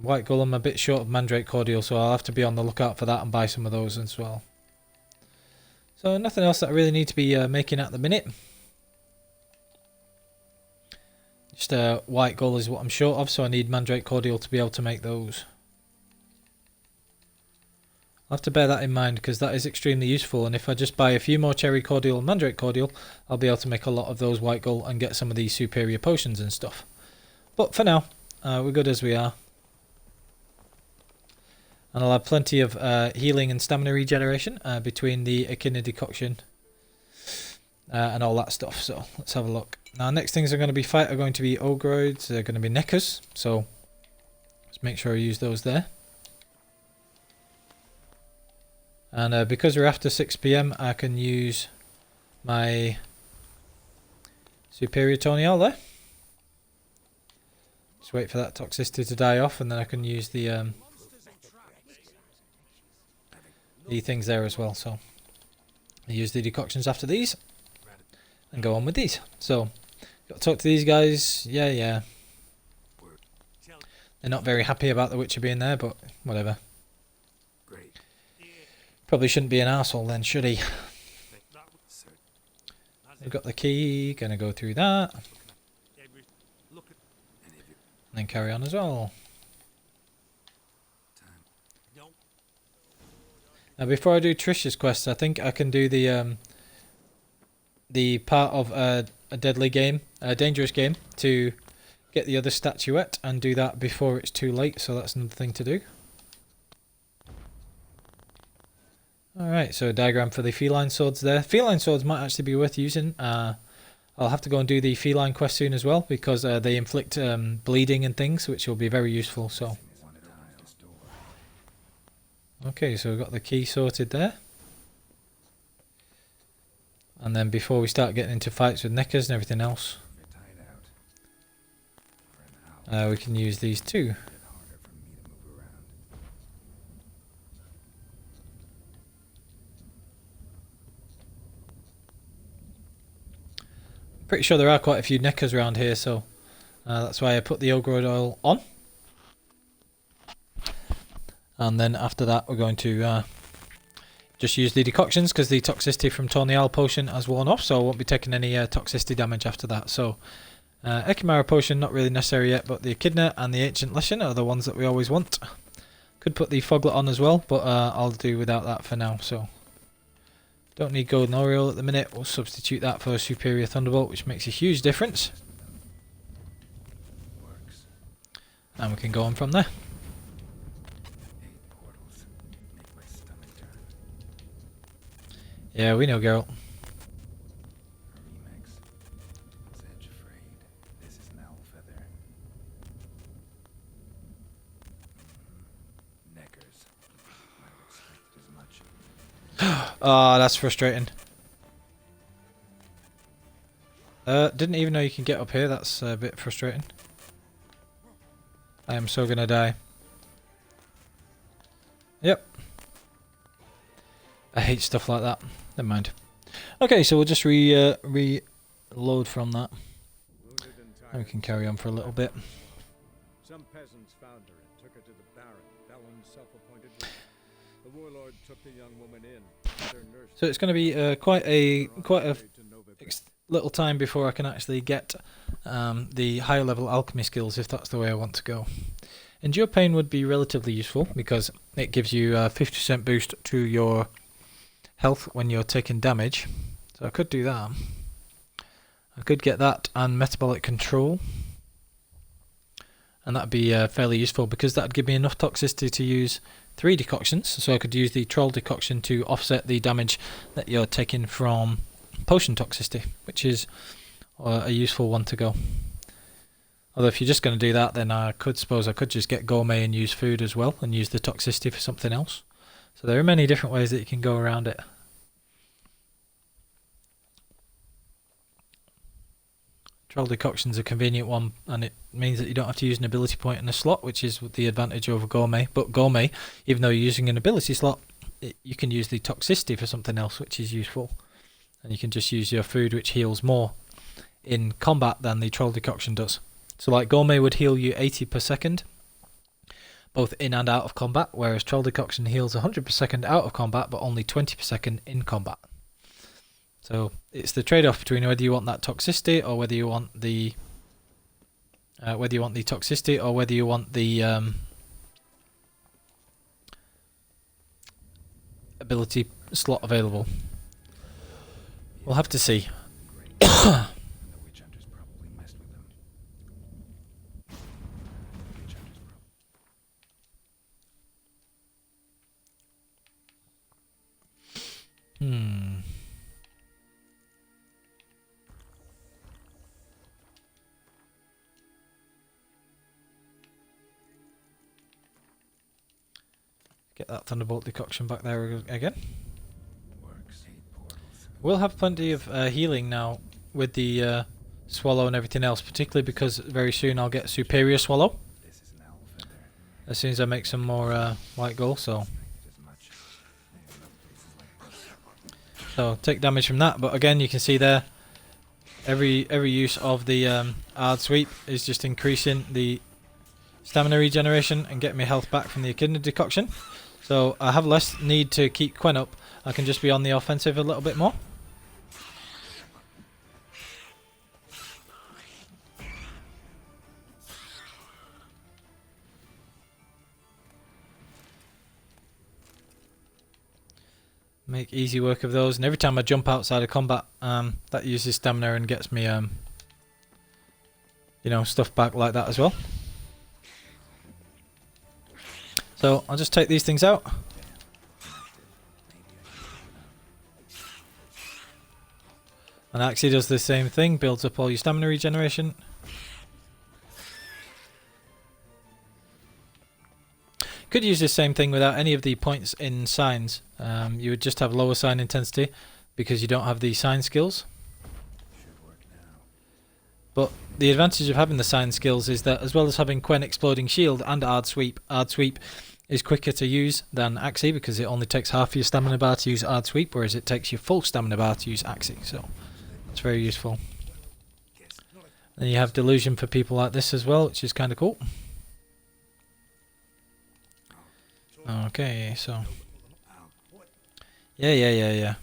White Gull, I'm a bit short of Mandrake Cordial, so I'll have to be on the lookout for that and buy some of those as well. So nothing else that I really need to be making at the minute. Just White Gull is what I'm short of, so I need Mandrake Cordial to be able to make those. I'll have to bear that in mind because that is extremely useful, and if I just buy a few more Cherry Cordial and Mandrake Cordial, I'll be able to make a lot of those White Gull and get some of these superior potions and stuff. But for now, we're good as we are. And I'll have plenty of healing and stamina regeneration between the Echidna decoction and all that stuff. So let's have a look. Now, next things are going to be fight are going to be Ogroids. They're going to be Neckers. So let's make sure I use those there. And because we're after 6 PM, I can use my Superior Tonial there. Just wait for that toxicity to die off, and then I can use the things there as well. So I use the decoctions after these and go on with these. So got to talk to these guys. Yeah. They're not very happy about the Witcher being there, but whatever. Probably shouldn't be an arsehole then, should he? We've got the key, gonna go through that. And then carry on as well. Now before I do Trish's quest, I think I can do the part of a deadly game, a dangerous game, to get the other statuette and do that before it's too late, so that's another thing to do. Alright, so a diagram for the feline swords there. Feline swords might actually be worth using. I'll have to go and do the feline quest soon as well, because they inflict bleeding and things, which will be very useful. So, okay, so we've got the key sorted there. And then before we start getting into fights with neckers and everything else, we can use these two. Pretty sure there are quite a few neckers around here, so that's why I put the ogre oil on. And then after that we're going to just use the decoctions, because the toxicity from Tournial potion has worn off, so I won't be taking any toxicity damage after that. So Ekimara potion not really necessary yet, but the Echidna and the Ancient Lesson are the ones that we always want. Could put the Foglet on as well, but I'll do without that for now. So don't need Golden Aureole at the minute. We'll substitute that for a Superior Thunderbolt, which makes a huge difference. And we can go on from there. Yeah, we know, Geralt. Oh, that's frustrating. Didn't even know you can get up here. That's a bit frustrating. I am so gonna die. Yep. I hate stuff like that. Never mind. Okay, so we'll just reload from that. And we can carry on for a little bit. Some peasants found her and took her to the Baron, Valen's self-appointed ruler. The warlord took the young woman in. So it's going to be quite a little time before I can actually get the higher level alchemy skills, if that's the way I want to go. Endure Pain would be relatively useful because it gives you a 50% boost to your health when you're taking damage. So I could do that. I could get that and Metabolic Control. And that'd be fairly useful because that'd give me enough toxicity to use 3 decoctions. So I could use the Troll decoction to offset the damage that you're taking from potion toxicity, which is a useful one to go. Although if you're just going to do that, then I could just get Gourmet and use food as well and use the toxicity for something else. So there are many different ways that you can go around it. Troll decoction's a convenient one, and it means that you don't have to use an ability point in a slot, which is the advantage over Gourmet. But Gourmet, even though you're using an ability slot, you can use the toxicity for something else, which is useful. And you can just use your food, which heals more in combat than the Troll decoction does. So like Gourmet would heal you 80 per second, both in and out of combat, whereas Troll decoction heals 100 per second out of combat, but only 20 per second in combat. So it's the trade-off between whether you want that toxicity or whether you want the toxicity or whether you want the ability slot available. We'll have to see. Get that Thunderbolt decoction back there again. We'll have plenty of healing now with the Swallow and everything else, particularly because very soon I'll get Superior Swallow. As soon as I make some more white gold, so take damage from that. But again, you can see there, every use of the Ard Sweep is just increasing the stamina regeneration and getting me health back from the Echidna decoction. So I have less need to keep Quen up. I can just be on the offensive a little bit more. Make easy work of those, and every time I jump outside of combat, that uses stamina and gets me, you know, stuff back like that as well. So I'll just take these things out. And actually does the same thing, builds up all your stamina regeneration. Could use this same thing without any of the points in signs. You would just have lower sign intensity because you don't have the sign skills. But the advantage of having the sign skills is that as well as having Gwent exploding shield and Ard sweep is quicker to use than Axie because it only takes half your stamina bar to use Ard sweep, whereas it takes your full stamina bar to use Axie. So it's very useful. Then you have delusion for people like this as well, which is kind of cool. Okay, so yeah.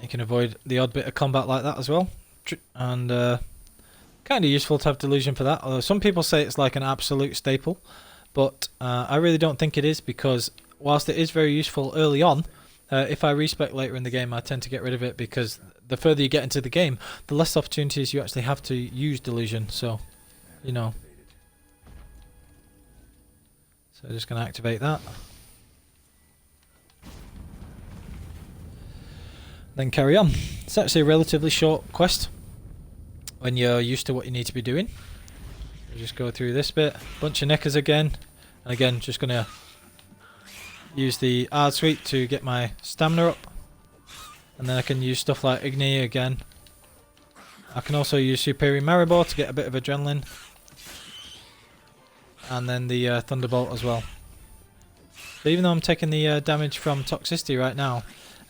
You can avoid the odd bit of combat like that as well, and kind of useful to have delusion for that. Although some people say it's like an absolute staple, but I really don't think it is, because whilst it is very useful early on, if I respec later in the game, I tend to get rid of it because the further you get into the game, the less opportunities you actually have to use delusion. So, you know. So just going to activate that. Then carry on. It's actually a relatively short quest when you're used to what you need to be doing. We'll just go through this bit. Bunch of knickers again. And again, just going to use the Ard Sweep to get my stamina up. And then I can use stuff like Igni again. I can also use Superior Maribor to get a bit of adrenaline. And then the Thunderbolt as well. So even though I'm taking the damage from toxicity right now,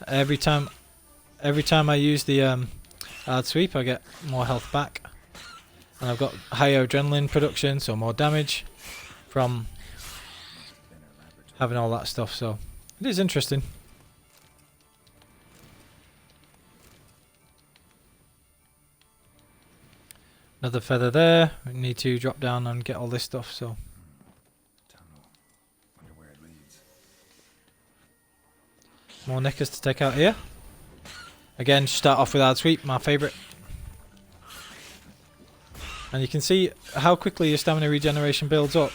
every time I use the Ard Sweep, I get more health back, and I've got higher adrenaline production, so more damage from having all that stuff. So it is interesting. Another feather there. We need to drop down and get all this stuff. So. More knickers to take out here. Again, start off with Ard Sweep, my favourite. And you can see how quickly your stamina regeneration builds up,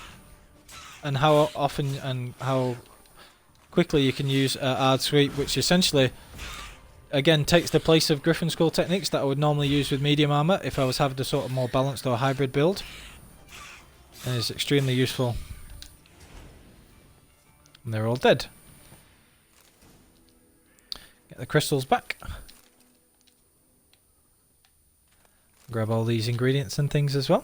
and how often and how quickly you can use Ard Sweep, which essentially, again, takes the place of Griffin Skull techniques that I would normally use with medium armour if I was having a sort of more balanced or hybrid build. And it's extremely useful. And they're all dead. Get the crystals back. Grab all these ingredients and things as well.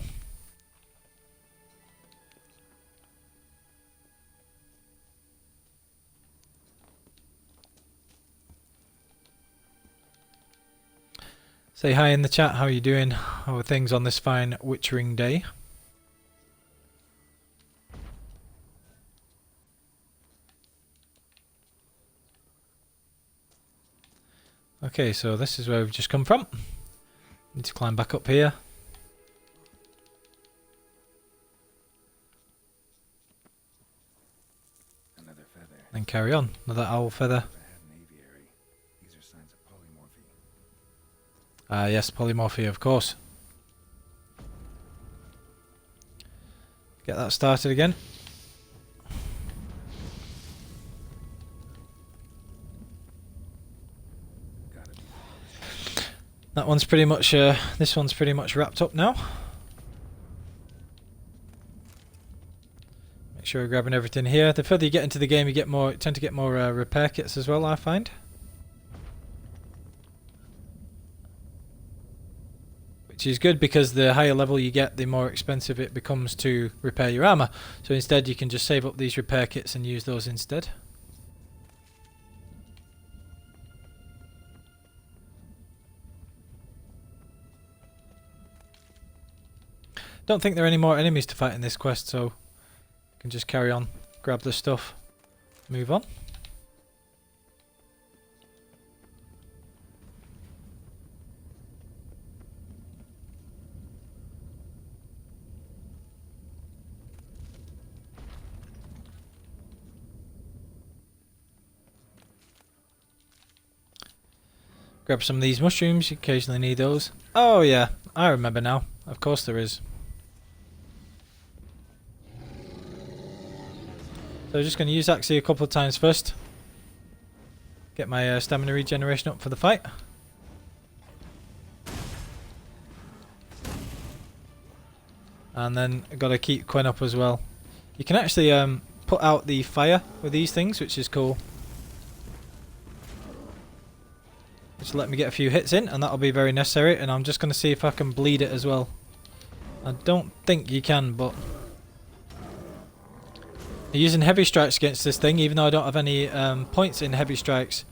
Say hi in the chat, how are you doing? How are things on this fine witchering day? Okay, so this is where we've just come from. Need to climb back up here. Another feather. Then carry on. Another owl feather. These are signs of polymorphy. Ah, yes, polymorphy, of course. Get that started again. That one's pretty much, this one's pretty much wrapped up now. Make sure we're grabbing everything here. The further you get into the game, you tend to get more repair kits as well, I find. Which is good because the higher level you get, the more expensive it becomes to repair your armor. So instead you can just save up these repair kits and use those instead. Don't think there are any more enemies to fight in this quest, so you can just carry on, grab the stuff, move on. Grab some of these mushrooms, you occasionally need those. Oh yeah, I remember now. Of course there is. So I'm just going to use Axie a couple of times first. Get my stamina regeneration up for the fight. And then I've got to keep Quen up as well. You can actually put out the fire with these things, which is cool. Just let me get a few hits in, and that'll be very necessary. And I'm just going to see if I can bleed it as well. I don't think you can, but I'm using heavy strikes against this thing, even though I don't have any points in heavy strikes,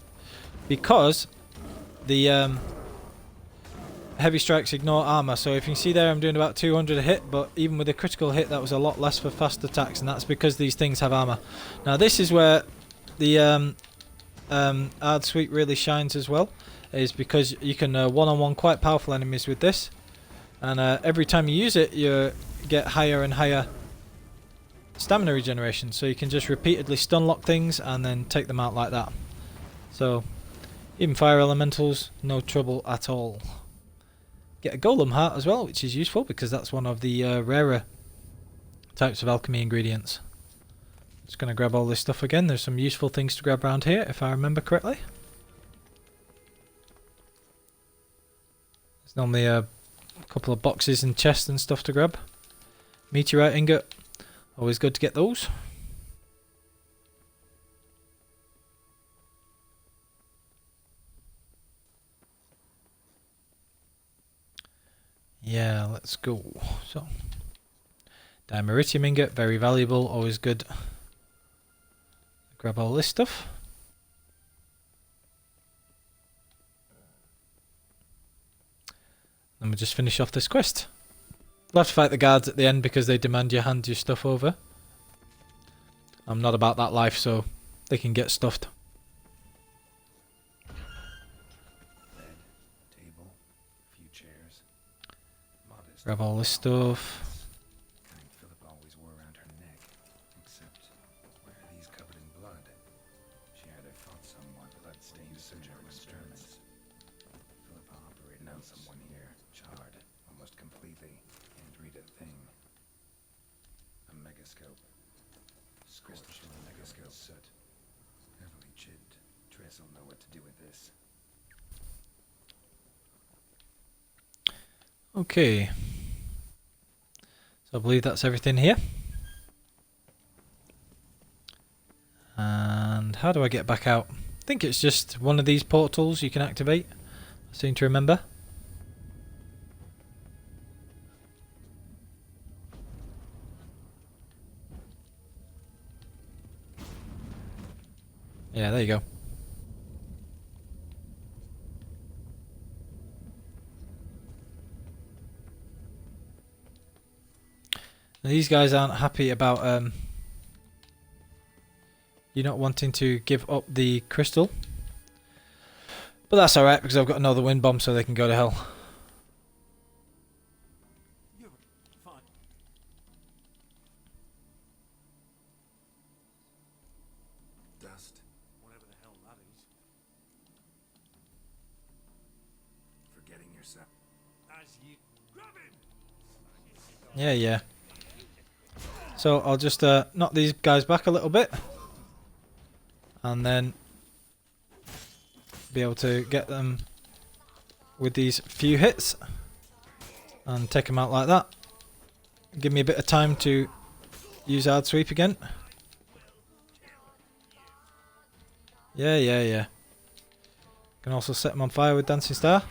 because the heavy strikes ignore armor. So if you can see there, I'm doing about 200 a hit, but even with a critical hit, that was a lot less for fast attacks, and that's because these things have armor. Now this is where the Ard Sweep really shines as well, is because you can one-on-one quite powerful enemies with this, and every time you use it, you get higher and higher stamina regeneration, so you can just repeatedly stun lock things and then take them out like that. So even fire elementals, no trouble at all. Get a golem heart as well, which is useful because that's one of the rarer types of alchemy ingredients. Just going to grab all this stuff again. There's some useful things to grab around here if I remember correctly. There's normally a couple of boxes and chests and stuff to grab. Meteorite ingot, always good to get those. Yeah, let's go. So, dimeritium ingot, very valuable, always good. Grab all this stuff. And we'll just finish off this quest. We'll have to fight the guards at the end because they demand you hand your stuff over. I'm not about that life, so they can get stuffed. Bed, table, a few chairs. Modest. Grab all this stuff. Kind Philip always wore around her neck. Except, why are these covered in blood? She either fought someone, blood-stained surgical instruments. Philip operated on someone here, charred almost completely. Can't read a thing. A megascope. Scorched in a megascope soot. Heavily chipped. Tress will know what to do with this. Okay. So I believe that's everything here. And how do I get back out? I think it's just one of these portals you can activate. I seem to remember. Yeah, there you go. Now, these guys aren't happy about you not wanting to give up the crystal. But that's alright because I've got another wind bomb so they can go to hell. Dust. Whatever the hell that is. Forgetting yourself. As you grab him. Yeah, yeah. So I'll just knock these guys back a little bit. And then be able to get them with these few hits. And take them out like that. Give me a bit of time to use hard sweep again. Yeah, yeah, yeah. Can also set them on fire with Dancing Star,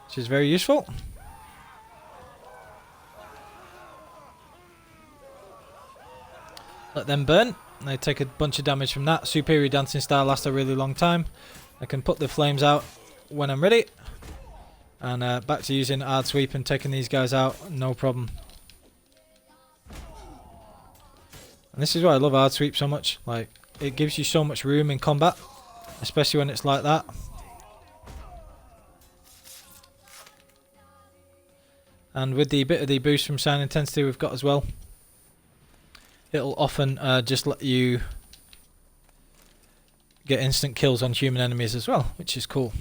which is very useful. Let them burn. They take a bunch of damage from that. Superior Dancing Star lasts a really long time. I can put the flames out when I'm ready. And back to using hard sweep and taking these guys out, no problem. And this is why I love hard sweep so much. Like, it gives you so much room in combat, especially when it's like that. And with the bit of the boost from sound intensity we've got as well, it'll often just let you get instant kills on human enemies as well, which is cool.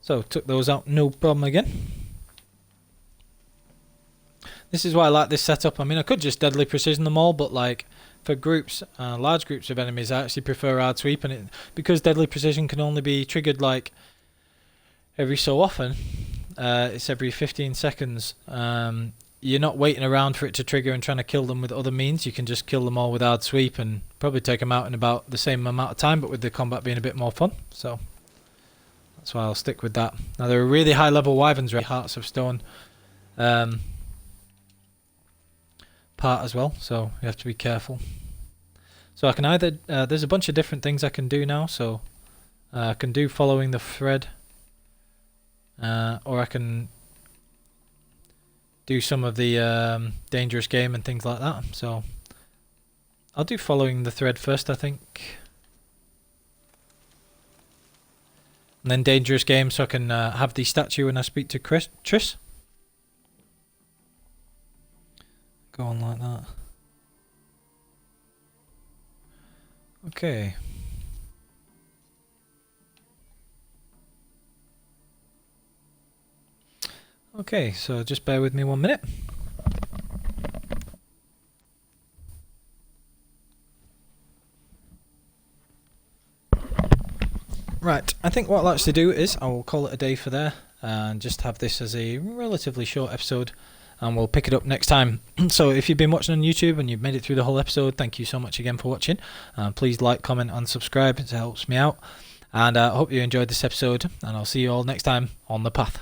So took those out, no problem again. This is why I like this setup. I mean, I could just deadly precision them all, but like for groups, large groups of enemies, I actually prefer hard sweep, and because deadly precision can only be triggered like every so often. It's every 15 seconds. You're not waiting around for it to trigger and trying to kill them with other means. You can just kill them all with hard sweep and probably take them out in about the same amount of time, but with the combat being a bit more fun. So that's why I'll stick with that. Now there are really high level wyverns, right? Hearts of Stone part as well, so you have to be careful. So I can either there's a bunch of different things I can do now. So I can do following the thread. Or I can do some of the dangerous game and things like that. So I'll do following the thread first, I think. And then dangerous game, so I can have the statue when I speak to Triss. Go on like that. Okay. Okay, so just bear with me 1 minute. Right, I think what I'll actually do is I will call it a day for there and just have this as a relatively short episode, and we'll pick it up next time. So if you've been watching on YouTube and you've made it through the whole episode, thank you so much again for watching. Please like, comment and subscribe, it helps me out. And I hope you enjoyed this episode, and I'll see you all next time on the path.